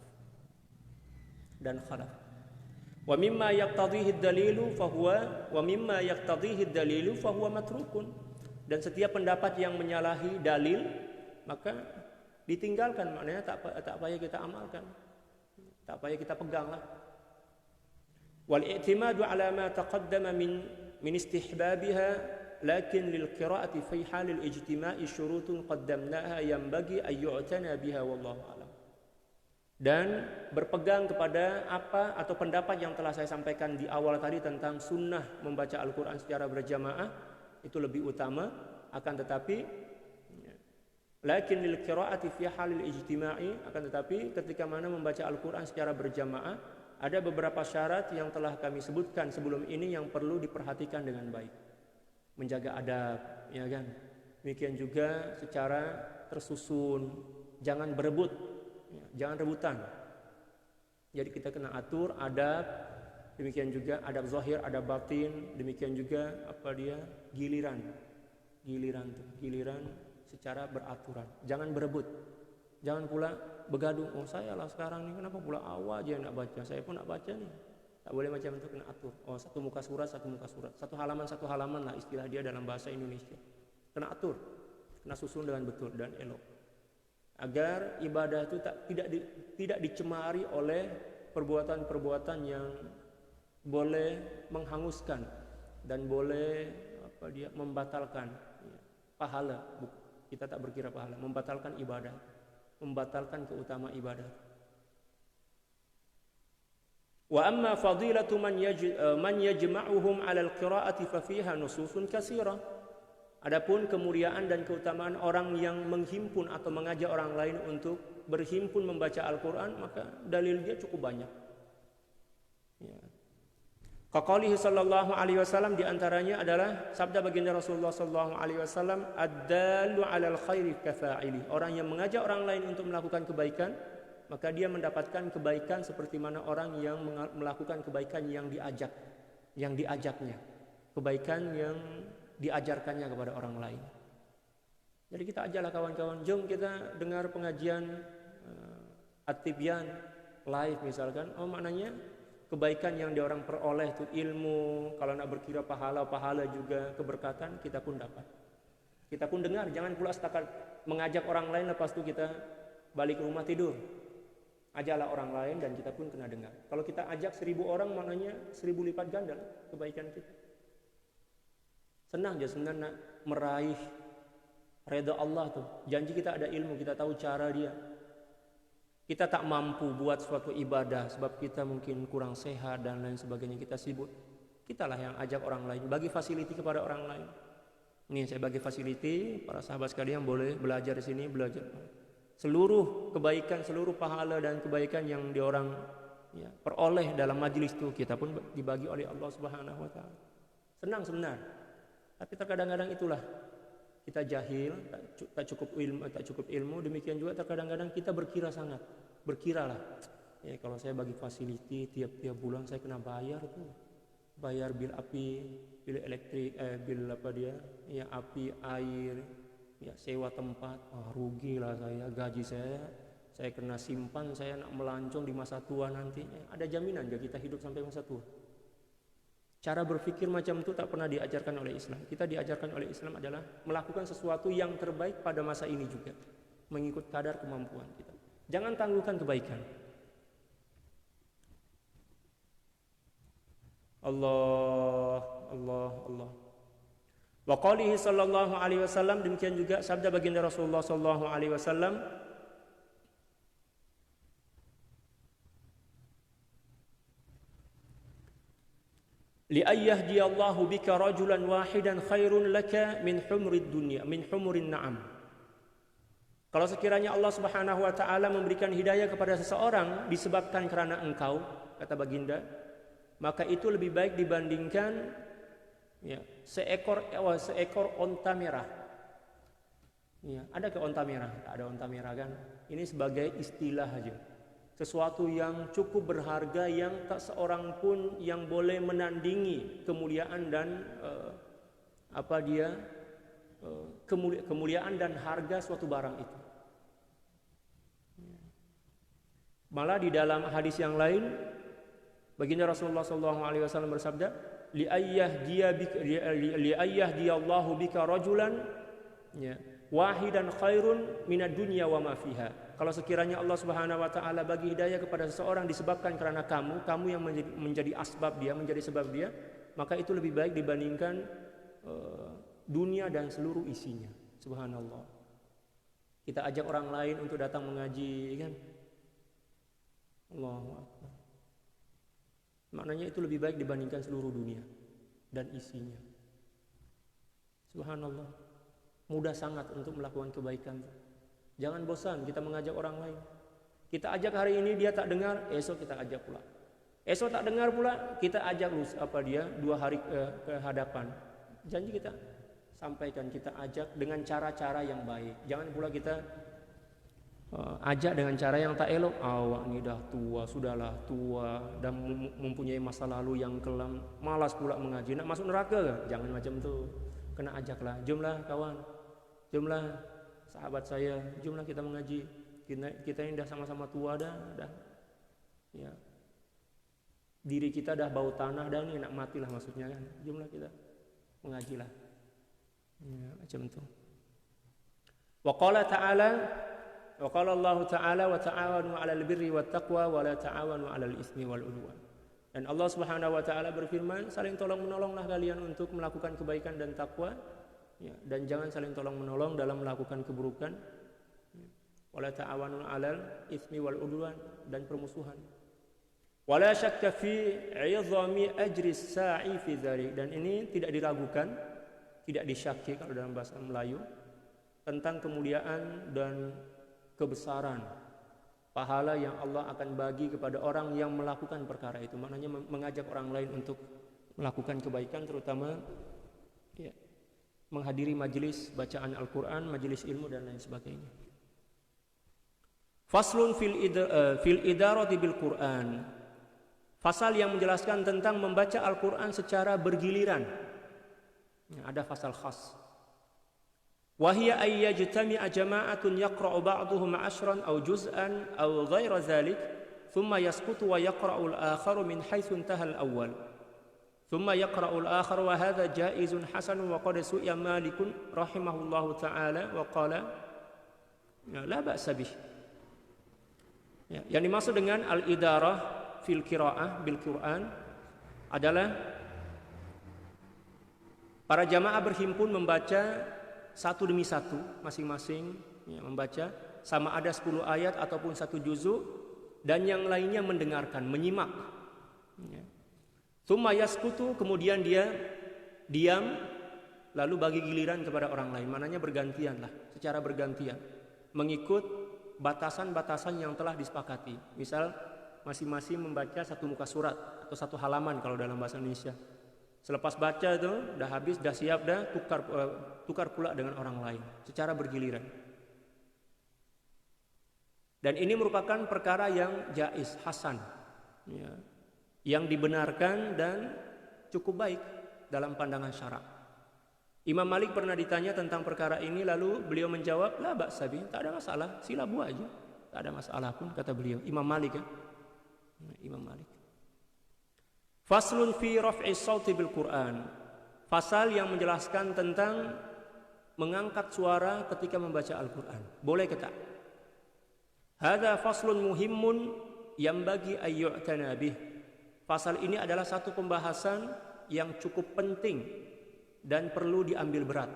dan khalaf. Wa mimma yaqtadhihi ad-dalilu fahuwa matrukun. Dan setiap pendapat yang menyalahi dalil maka ditinggalkan, maknanya tak payah kita amalkan, tak payah kita peganglah. Wal i'timadu ala ma taqaddama min istihbabiha lakin lil qira'ati fi halil ijtima'i syurutun qaddamnaha yanbaghi ay yu'tana biha wallahu a'lam. Dan berpegang kepada apa atau pendapat yang telah saya sampaikan di awal tadi tentang sunnah membaca Al-Quran secara berjamaah itu lebih utama, akan tetapi lakin lil qira'ati fi halil ijtima'i, akan tetapi ketika mana membaca Al-Quran secara berjamaah ada beberapa syarat yang telah kami sebutkan sebelum ini yang perlu diperhatikan dengan baik. Menjaga adab, ya kan? Demikian juga secara tersusun, jangan berebut, ya, jangan rebutan. Jadi kita kena atur adab, demikian juga adab zahir, adab batin, demikian juga giliran secara beraturan. Jangan berebut, jangan pula begaduh. Oh saya lah sekarang nih, kenapa pula awal aja yang nak baca, saya pun nak baca nih. Tak boleh macam itu, kena atur. Oh satu muka surat, satu halaman lah istilah dia dalam bahasa Indonesia. Kena atur, kena susun dengan betul dan elok, agar ibadah itu tidak dicemari oleh perbuatan-perbuatan yang boleh menghanguskan dan boleh membatalkan pahala. Kita tak berkira pahala, membatalkan ibadah, membatalkan keutamaan ibadah. Wa amma fadilatu man yajma'uhum 'ala al-qira'ati fa fiha nususun katsira. Adapun kemuliaan dan keutamaan orang yang menghimpun atau mengajak orang lain untuk berhimpun membaca Al-Qur'an, maka dalil dia cukup banyak. Ya. Qaqalihi sallallahu alaihi wasallam, di antaranya adalah sabda baginda Rasulullah sallallahu alaihi wasallam, ad-dallu 'alal khairi kafa'ili. Orang yang mengajak orang lain untuk melakukan kebaikan, maka dia mendapatkan kebaikan seperti mana orang yang melakukan kebaikan yang diajaknya, kebaikan yang diajarkannya kepada orang lain. Jadi kita ajaklah kawan-kawan, jom kita dengar pengajian At-Tibyan live misalkan. Oh maknanya kebaikan yang dia orang peroleh itu ilmu, kalau nak berkira pahala juga keberkatan, kita pun dapat. Kita pun dengar, jangan pula setakat mengajak orang lain lepas itu kita balik ke rumah tidur. Ajaklah orang lain dan kita pun kena dengar. Kalau kita ajak 1000 orang, maknanya 1000 lipat ganda kebaikan kita. Senang nak meraih redha Allah tuh. Janji kita ada ilmu, kita tahu cara dia. Kita tak mampu buat suatu ibadah sebab kita mungkin kurang sehat dan lain sebagainya, kita sibuk. Kitalah yang ajak orang lain, bagi fasiliti kepada orang lain. Ini saya bagi fasiliti, para sahabat sekalian boleh belajar di sini, belajar. Seluruh kebaikan, seluruh pahala dan kebaikan yang diorang peroleh dalam majlis itu, kita pun dibagi oleh Allah Subhanahu wa taala. Senang sebenar. Tapi terkadang-kadang itulah kita jahil, tak cukup ilmu, demikian juga terkadang-kadang kita berkiralah. Ya, kalau saya bagi fasiliti tiap bulan saya kena bayar tuh. Bayar bil api, bil elektrik, api, air, sewa tempat. Rugi lah saya, gaji saya kena simpan, saya nak melancong di masa tua nanti. Ada jaminan gak kita hidup sampai masa tua? Cara berpikir macam itu tak pernah diajarkan oleh Islam. Kita diajarkan oleh Islam adalah melakukan sesuatu yang terbaik pada masa ini juga, mengikut kadar kemampuan kita. Jangan tangguhkan kebaikan. Allah. Wa qalihi sallallahu alaihi wasallam, demikian juga sabda baginda Rasulullah sallallahu alaihi wasallam, li ayyahdiyallahu bika rajulan wahidan khairun laka min humrid dunya min humurin na'am. Kalau sekiranya Allah Subhanahu wa taala memberikan hidayah kepada seseorang disebabkan karena engkau, kata baginda, maka itu lebih baik dibandingkan seekor onta merah. Ada ke onta merah? Tak ada onta merah kan? Ini sebagai istilah aja. Sesuatu yang cukup berharga yang tak seorang pun yang boleh menandingi kemuliaan dan kemuliaan dan harga suatu barang itu. Malah di dalam hadis yang lain, baginda Rasulullah SAW bersabda, li ayyahdiyallahu bika rajulan wahidan khairun minad dunya wa ma fiha. Kalau sekiranya Allah Subhanahu wa taala bagi hidayah kepada seseorang disebabkan karena kamu yang menjadi asbab dia, menjadi sebab dia, maka itu lebih baik dibandingkan dunia dan seluruh isinya. Subhanallah. Kita ajak orang lain untuk datang mengaji, kan? Allahu Akbar. Maknanya itu lebih baik dibandingkan seluruh dunia dan isinya. Subhanallah. Mudah sangat untuk melakukan kebaikan. Jangan bosan kita mengajak orang lain. Kita ajak hari ini dia tak dengar, esok kita ajak pula. Esok tak dengar pula, kita ajak dia 2 hari ke hadapan. Janji kita sampaikan, kita ajak dengan cara-cara yang baik. Jangan pula kita ajak dengan cara yang tak elok. Awak ni dah tua, sudahlah tua dan mempunyai masa lalu yang kelam, malas pula mengaji, nak masuk neraka ke? Jangan macam tu. Kena ajaklah, jomlah kawan, jomlah sahabat saya, jomlah kita mengaji. Kita ini dah sama-sama tua dah. Ya. Diri kita dah bau tanah dah ni, nak matilah maksudnya kan. Jomlah kita mengajilah. Ya, macam tu. Wa qala ta'ala, wa qala Allah ta'ala, wa ta'awanu 'alal birri wat taqwa wa la ta'awanu 'alal itsmi wal 'udwan. Dan Allah Subhanahu wa taala berfirman, saling tolong-menolonglah kalian untuk melakukan kebaikan dan takwa, ya, dan jangan saling tolong-menolong dalam melakukan keburukan. Wa la ta'awanu 'alal itsmi wal 'udwan, dan permusuhan. Wala syakka fi 'idhami ajri as-sa'i fi dzalik, dan ini tidak diragukan, tidak disyaki kalau dalam bahasa Melayu, tentang kemuliaan dan kebesaran pahala yang Allah akan bagi kepada orang yang melakukan perkara itu. Maknanya mengajak orang lain untuk melakukan kebaikan, terutama ya, menghadiri majelis bacaan Al-Quran, majelis ilmu dan lain sebagainya. Faslun fil idarati bil Quran. Fasal yang menjelaskan tentang membaca Al-Quran secara bergiliran. Ada fasal khas. Wahia ay yajtami'a jama'atun yaqra'u ba'duhum 'ashran aw juz'an aw ghaira dhalik, thumma yasqutu wa yaqra'u al-akharu min haythu intaha al-awwal. Thumma yaqra'u al-akharu wa hadha jaizun hasanun wa qad su'iya Malikun rahimahullahu ta'ala wa qala la ba'sa bih. Yang dimaksud dengan al-idarah fil qira'ah bil Quran adalah para jamaah berhimpun membaca satu demi satu masing-masing, ya, membaca sama ada 10 ayat ataupun 1 juzuk, dan yang lainnya mendengarkan, menyimak. Ya. Tsumma yaskutu, kemudian dia diam lalu bagi giliran kepada orang lain. Maknanya bergantianlah, secara bergantian mengikut batasan-batasan yang telah disepakati. Misal masing-masing membaca 1 muka surat atau 1 halaman kalau dalam bahasa Indonesia. Selepas baca itu dah habis, dah siap, dah tukar pula dengan orang lain secara bergiliran. Dan ini merupakan perkara yang jaiz, hasan, ya, yang dibenarkan dan cukup baik dalam pandangan syara'. Imam Malik pernah ditanya tentang perkara ini, lalu beliau menjawab, la ba'sa bih, tak ada masalah, sila buat aja, tak ada masalah pun, kata beliau. Imam Malik, ya. Imam Malik. Faslun fi raf'i sauti bil Quran. Fasal yang menjelaskan tentang mengangkat suara ketika membaca Al-Quran. Boleh ke tak? Hadza faslun muhimmun yanbaghi ay yu'tana bih. Fasal ini adalah satu pembahasan yang cukup penting dan perlu diambil berat.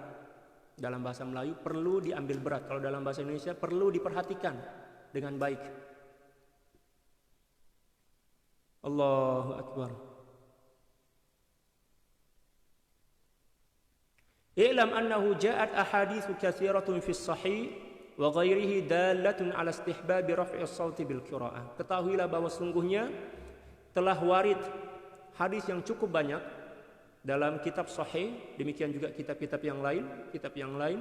Dalam bahasa Melayu perlu diambil berat. Kalau dalam bahasa Indonesia perlu diperhatikan dengan baik. Allahu Akbar. I'lam annahu ja'at ahaditsu katsiratun fi sahih wa ghairihi dalatun ala istihbab raf'i as-sauti bil qira'ah. Ketahuilah bahwa sungguhnya telah warid hadis yang cukup banyak dalam kitab sahih, demikian juga kitab-kitab yang lain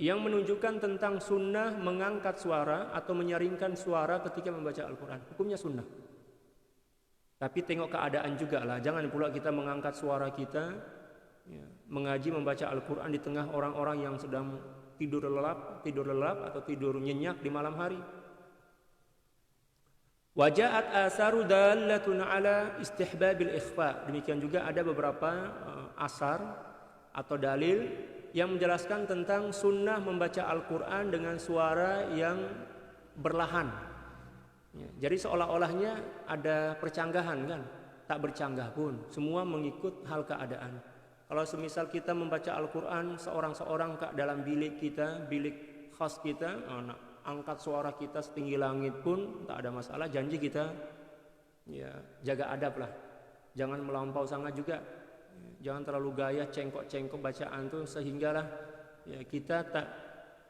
yang menunjukkan tentang sunnah mengangkat suara atau menyaringkan suara ketika membaca Al-Quran. Hukumnya sunnah. Tapi tengok keadaan juga lah. Jangan pula kita mengangkat suara kita, ya, mengaji membaca Al-Quran di tengah orang-orang yang sedang tidur lelap atau tidur nyenyak di malam hari. Waja'at asaru dalatun ala istihbabil ikhfa. Demikian juga ada beberapa asar atau dalil yang menjelaskan tentang sunnah membaca Al-Quran dengan suara yang berlahan. Ya, jadi seolah-olahnya ada percanggahan kan? Tak bercanggah pun, semua mengikut hal keadaan. Kalau semisal kita membaca Al-Quran seorang-seorang dalam bilik kita, bilik khas kita, angkat suara kita setinggi langit pun tak ada masalah. Janji kita ya jaga adab lah, jangan melampau sangat juga, jangan terlalu gaya cengkok-cengkok bacaan tuh sehinggalah ya kita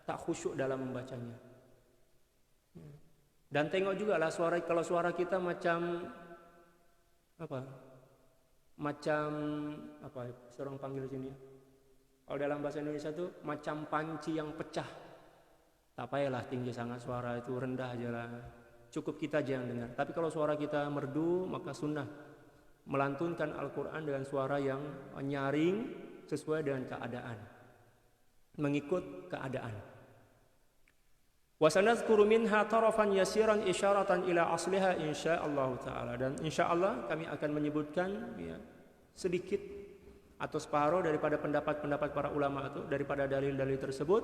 tak khusyuk dalam membacanya. Dan tengok juga lah kalau suara kita macam seorang panggil sini. Kalau dalam bahasa Indonesia tuh macam panci yang pecah. Tak payahlah tinggi sangat suara itu, rendah aja lah. Cukup kita aja yang dengar. Tapi kalau suara kita merdu, maka sunnah melantunkan Al-Quran dengan suara yang nyaring sesuai dengan keadaan, mengikut keadaan. Wa sanadhkuru minha tarafan yasiran isyaratan ila asliha insyaallah taala, dan insyaallah kami akan menyebutkan ya, sedikit atau separuh daripada pendapat-pendapat para ulama itu, daripada dalil-dalil tersebut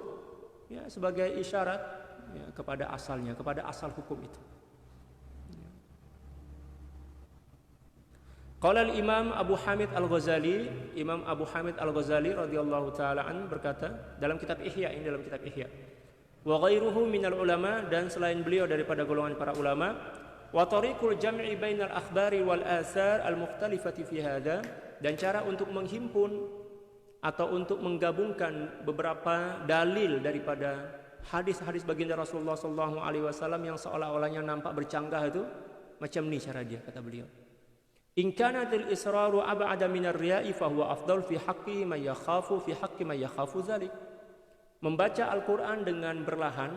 ya, sebagai isyarat ya, kepada asalnya, kepada asal hukum itu. Qala al-Imam Abu Hamid Al-Ghazali, Imam Abu Hamid Al-Ghazali radhiyallahu taala an berkata dalam kitab Ihya, ini dalam kitab Ihya, wa ghairuhu minal ulama, dan selain beliau daripada golongan para ulama, wa tariqul jam'i bainal akhbari wal athar al mukhtalifati fi hadha, dan cara untuk menghimpun atau untuk menggabungkan beberapa dalil daripada hadis-hadis baginda Rasulullah sallallahu alaihi wasallam yang seolah-olahnya nampak bercanggah itu, macam ni cara dia, kata beliau. In kanatil israru ab'ada minar riya'i fa huwa afdal fi haqqi man yakhafu fi haqqi man yakhafu dzalik. Membaca Al-Quran dengan berlahan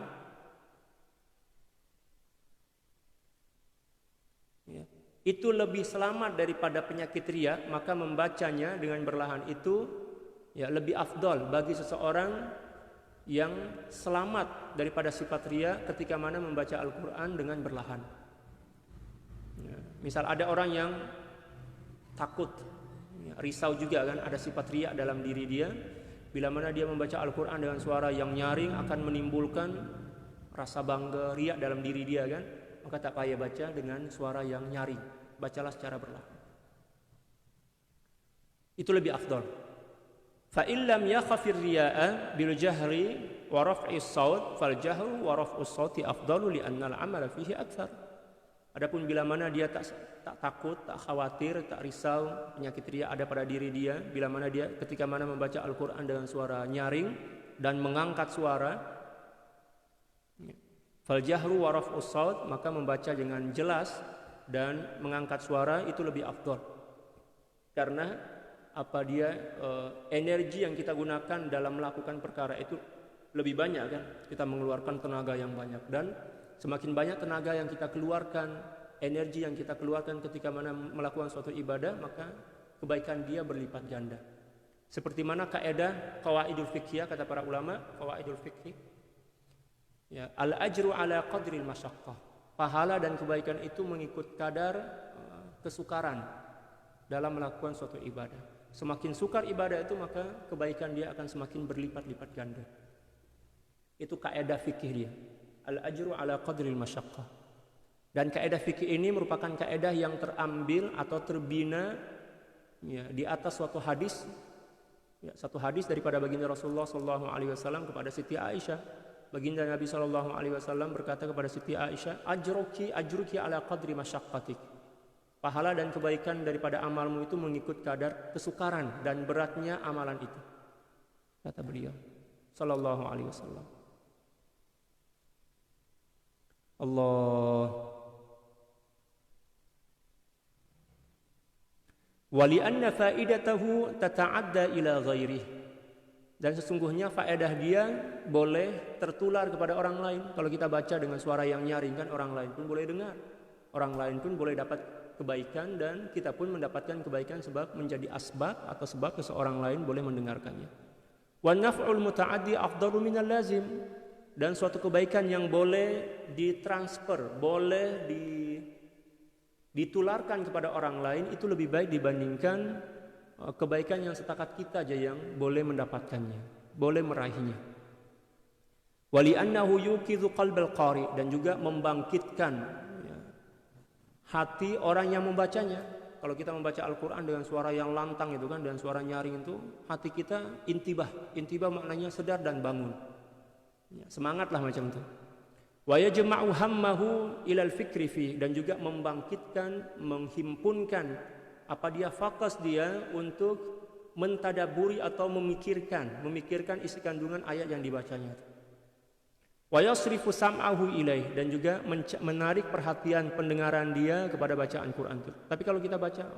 ya, itu lebih selamat daripada penyakit riya, maka membacanya dengan berlahan itu ya lebih afdal bagi seseorang yang selamat daripada sifat riya ketika mana membaca Al-Quran dengan berlahan ya. Misal ada orang yang takut ya, risau juga kan, ada sifat riya dalam diri dia. Bila mana dia membaca Al-Quran dengan suara yang nyaring akan menimbulkan rasa bangga, riak dalam diri dia kan, maka tak payah baca dengan suara yang nyaring, bacalah secara berlahan. Itu lebih afdal. Fa illam yakhafir riya'a bil jahri wa raf'is saut fal jahru wa raf'us sauti afdalu li anna al-amala fihi akthar. Adapun bila mana dia tak takut, tak khawatir, tak risau penyakit riya ada pada diri dia, bila mana dia ketika mana membaca Al-Quran dengan suara nyaring dan mengangkat suara, fal jahru wa raf'us saut, maka membaca dengan jelas dan mengangkat suara itu lebih afdal. Karena energi yang kita gunakan dalam melakukan perkara itu lebih banyak kan, kita mengeluarkan tenaga yang banyak, dan semakin banyak tenaga yang kita keluarkan, energi yang kita keluarkan ketika mana melakukan suatu ibadah, maka kebaikan dia berlipat ganda. Seperti mana kaidah qawaidul fiqhiyah, kata para ulama, qawaidul fiqhi ya, al ajru ala qadril masyaqqah. Pahala dan kebaikan itu mengikut kadar kesukaran dalam melakukan suatu ibadah. Semakin sukar ibadah itu, maka kebaikan dia akan semakin berlipat-lipat ganda. Itu kaidah fikih dia, al-ajru ala qadril masyaqqah. Dan kaidah fikih ini merupakan kaidah yang terambil atau terbina ya, di atas suatu hadis ya, satu hadis daripada baginda Rasulullah sallallahu alaihi wasallam kepada Siti Aisyah. Baginda Nabi sallallahu alaihi wasallam berkata kepada Siti Aisyah, ajruki ala qadri masyaqqatik. Pahala dan kebaikan daripada amalmu itu mengikut kadar kesukaran dan beratnya amalan itu, kata beliau sallallahu alaihi wasallam. Allah. Wali anna faidatahu tata'adda ila ghairihi, dan sesungguhnya faedah dia boleh tertular kepada orang lain. Kalau kita baca dengan suara yang nyaring kan, orang lain pun boleh dengar, orang lain pun boleh dapat kebaikan, dan kita pun mendapatkan kebaikan sebab menjadi asbab atau sebab seseorang lain boleh mendengarkannya. Wan naf'ul muta'addi afdalu minal lazim, dan suatu kebaikan yang boleh ditransfer, boleh ditularkan kepada orang lain itu lebih baik dibandingkan kebaikan yang setakat kita aja yang boleh mendapatkannya, boleh meraihnya. Wali annahu yuqidhu qalbal qari, dan juga membangkitkan ya, hati orang yang membacanya. kalau kita membaca Al-Quran dengan suara yang lantang itu kan, dan suara nyaring itu, hati kita intibah. Intibah maknanya sedar dan bangun. Ya, semangatlah macam itu. Wa yajma'u hammahu ilal fikri fi, dan juga membangkitkan, menghimpunkan apa dia fokus dia untuk mentadaburi atau memikirkan isi kandungan ayat yang dibacanya. Wa yasrifu sam'ahu ilaih, dan juga menarik perhatian pendengaran dia kepada bacaan Quran itu. Tapi kalau kita baca,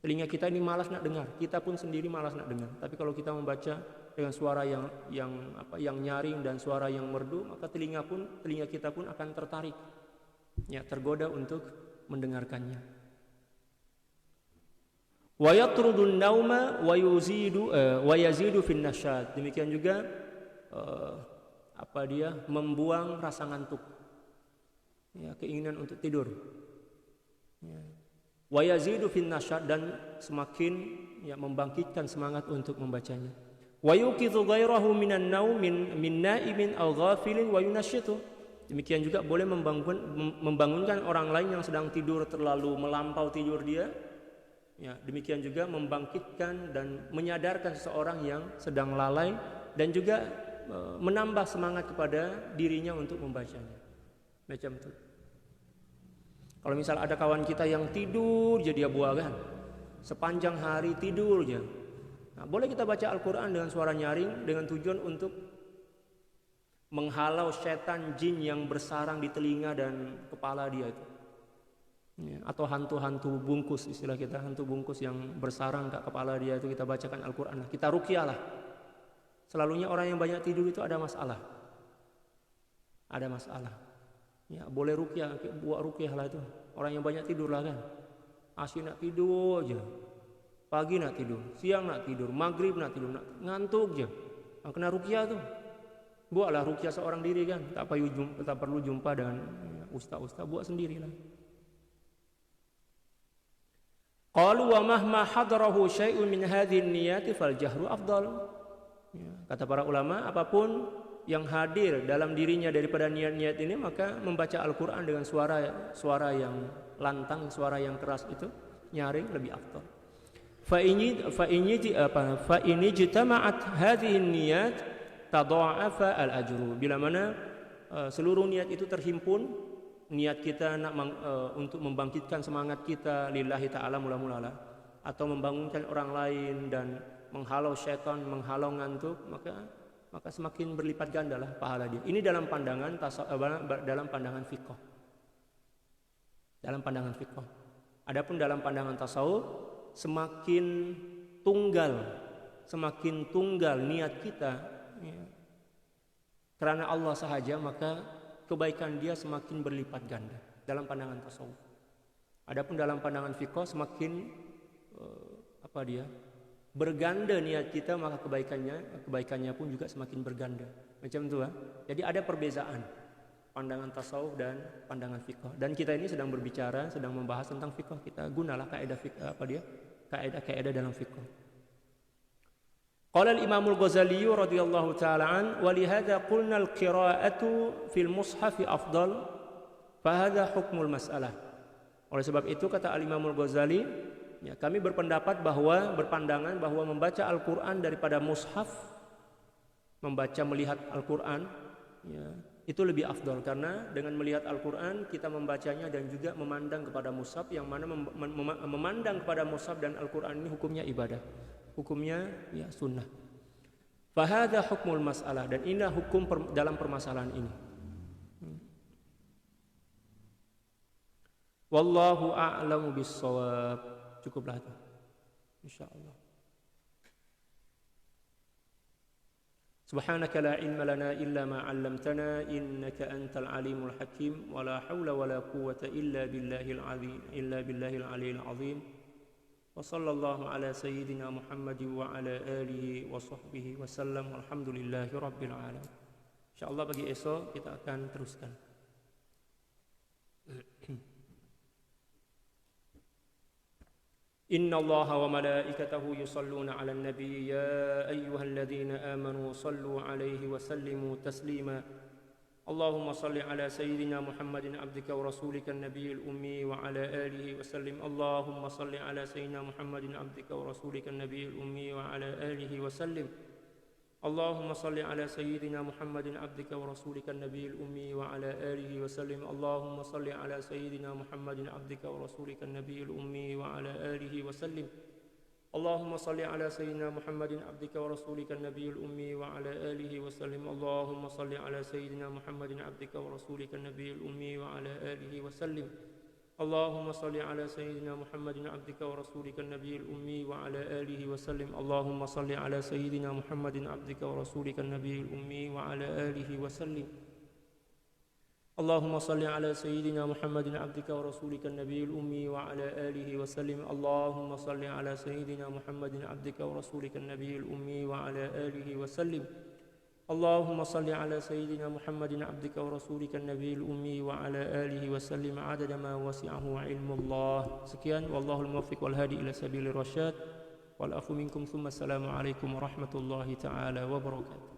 telinga kita ini malas nak dengar, kita pun sendiri malas nak dengar. Tapi kalau kita membaca dengan suara yang nyaring dan suara yang merdu, maka telinga kita pun akan tertarik, ya, tergoda untuk mendengarkannya. Wa yatrudun nauma wa yazidu fin nasyad. Demikian juga membuang rasa ngantuk, ya, keinginan untuk tidur, ya. Wa yazidu fin nasyad, dan semakin, ya, membangkitkan semangat untuk membacanya. Wa yuqidhu ghairahu minan naum min naimin aw ghafilin wa yunashitu. Demikian juga boleh membangunkan orang lain yang sedang tidur terlalu melampau tidur dia, ya. Demikian juga membangkitkan dan menyadarkan seseorang yang sedang lalai, dan juga menambah semangat kepada dirinya untuk membacanya. Macam itu. Kalau misal ada kawan kita yang tidur jadi buagan, sepanjang hari tidur aja. Nah, boleh kita baca Al-Quran dengan suara nyaring dengan tujuan untuk menghalau setan jin yang bersarang di telinga dan kepala dia itu. Ya, atau hantu-hantu bungkus, istilah kita, hantu bungkus yang bersarang ke kepala dia itu, kita bacakan Al-Quran. Kita ruqyah lah. Selalunya orang yang banyak tidur itu ada masalah. Ada masalah. Ya, boleh ruqyah, buat ruqyah lah itu. Orang yang banyak tidur lah kan. Asyik nak tidur aja. Pagi nak tidur, siang nak tidur, maghrib nak tidur, ngantuk aja. Kena ruqyah tuh. Buatlah ruqyah seorang diri kan. Tak perlu jumpa dengan ustaz-ustaz, buat sendirilah. Qalu wa mahma hadarahu syai'un min hadhihi an-niyati fal jahru afdal. Ya, kata para ulama, apapun yang hadir dalam dirinya daripada niat-niat ini, maka membaca Al-Quran dengan suara yang lantang, suara yang keras itu, nyaring, lebih afdal. Fa ini jitama'at hadhihi niyat tadha'afa al-ajru. Bila mana seluruh niat itu terhimpun, niat kita untuk membangkitkan semangat kita lillahi ta'ala mula-mula, atau membangunkan orang lain dan menghalau syaitan, menghalau ngantuk, maka semakin berlipat ganda lah pahala dia. Ini dalam pandangan fiqh. Dalam pandangan fiqh. Adapun dalam pandangan tasawuf, semakin tunggal niat kita, ya, karena Allah sahaja, maka kebaikan dia semakin berlipat ganda dalam pandangan tasawuf. Adapun dalam pandangan fiqh, semakin berganda niat kita, maka kebaikannya pun juga semakin berganda. Macam itu, ha? Jadi ada perbezaan pandangan tasawuf dan pandangan fiqh. Dan kita ini sedang membahas tentang fiqh. Kita gunalah kaidah kaidah dalam fiqh. Qala al-Imam al-Ghazali radhiyallahu ta'ala an, wa li hadha qulna al-qira'atu fil mushaf afdal, fa hadha hukmul mas'alah. Oleh sebab itu, kata al-Imam al-Ghazali, ya, kami berpandangan bahwa membaca Al-Quran daripada mushaf, melihat Al-Quran, ya, itu lebih afdal, karena dengan melihat Al-Quran kita membacanya dan juga memandang kepada mushaf, yang mana memandang kepada mushaf dan Al-Quran ini hukumnya ibadah, hukumnya, ya, sunnah. Fahadha hukmul mas'alah, dan inilah hukum dalam permasalahan ini. Wallahu a'lamu bis-shawab. Cukuplah itu, insyaallah. Subhanaka la ilma lana illa ma 'allamtana innaka antal alimul hakim, wa la haula wa la quwwata illa billahil aliyyil azim. Wa sallallahu ala sayyidina Muhammadin wa ala alihi wa sahbihi wa sallam. Alhamdulillahi rabbil alamin. Insyaallah pagi esok kita akan teruskan. Inna Allaha wa malaikatahu yusalluna 'alan nabiy ya ayyuhalladzina amanu sallu 'alaihi wa sallimu taslima. اللهم صل على سيدنا محمد عبدك ورسولك النبي الأمي وعلى آله وسلم. اللهم صل على سيدنا محمد عبدك ورسولك النبي الأمي وعلى آله وسلم. اللهم صل على سيدنا محمد عبدك ورسولك النبي الأمي وعلى آله وسلم. اللهم صل على سيدنا محمد عبدك ورسولك النبي الأمي وعلى آله وسلم. اللهم صل على سيدنا محمد عبدك ورسولك النبي الأمي وعلى آله وسلم. اللهم صل على سيدنا محمد عبدك ورسولك النبي الأمي وعلى آله وسلم. اللهم صل على سيدنا محمد عبدك ورسولك النبي الأمي وعلى آله وسلم. اللهم صل على سيدنا محمد عبدك ورسولك النبي الأمي وعلى آله وسلم. اللهم صل على سيدنا محمد عبدك ورسولك النبي الأمي وعلى آله وسلم. اللهم صل على سيدنا محمد عبدك ورسولك النبي الأمي وعلى آله وسلم. اللهم صل على سيدنا محمد عبدك ورسولك النبي الأمي وعلى آله وسلم عدد ما وسعه علم الله. Sekian, wallahul muwaffiq wal hadi ila sabilir rasyad. Wal afu minkum, thumma assalamu alaikum warahmatullahi taala wabarakatuh.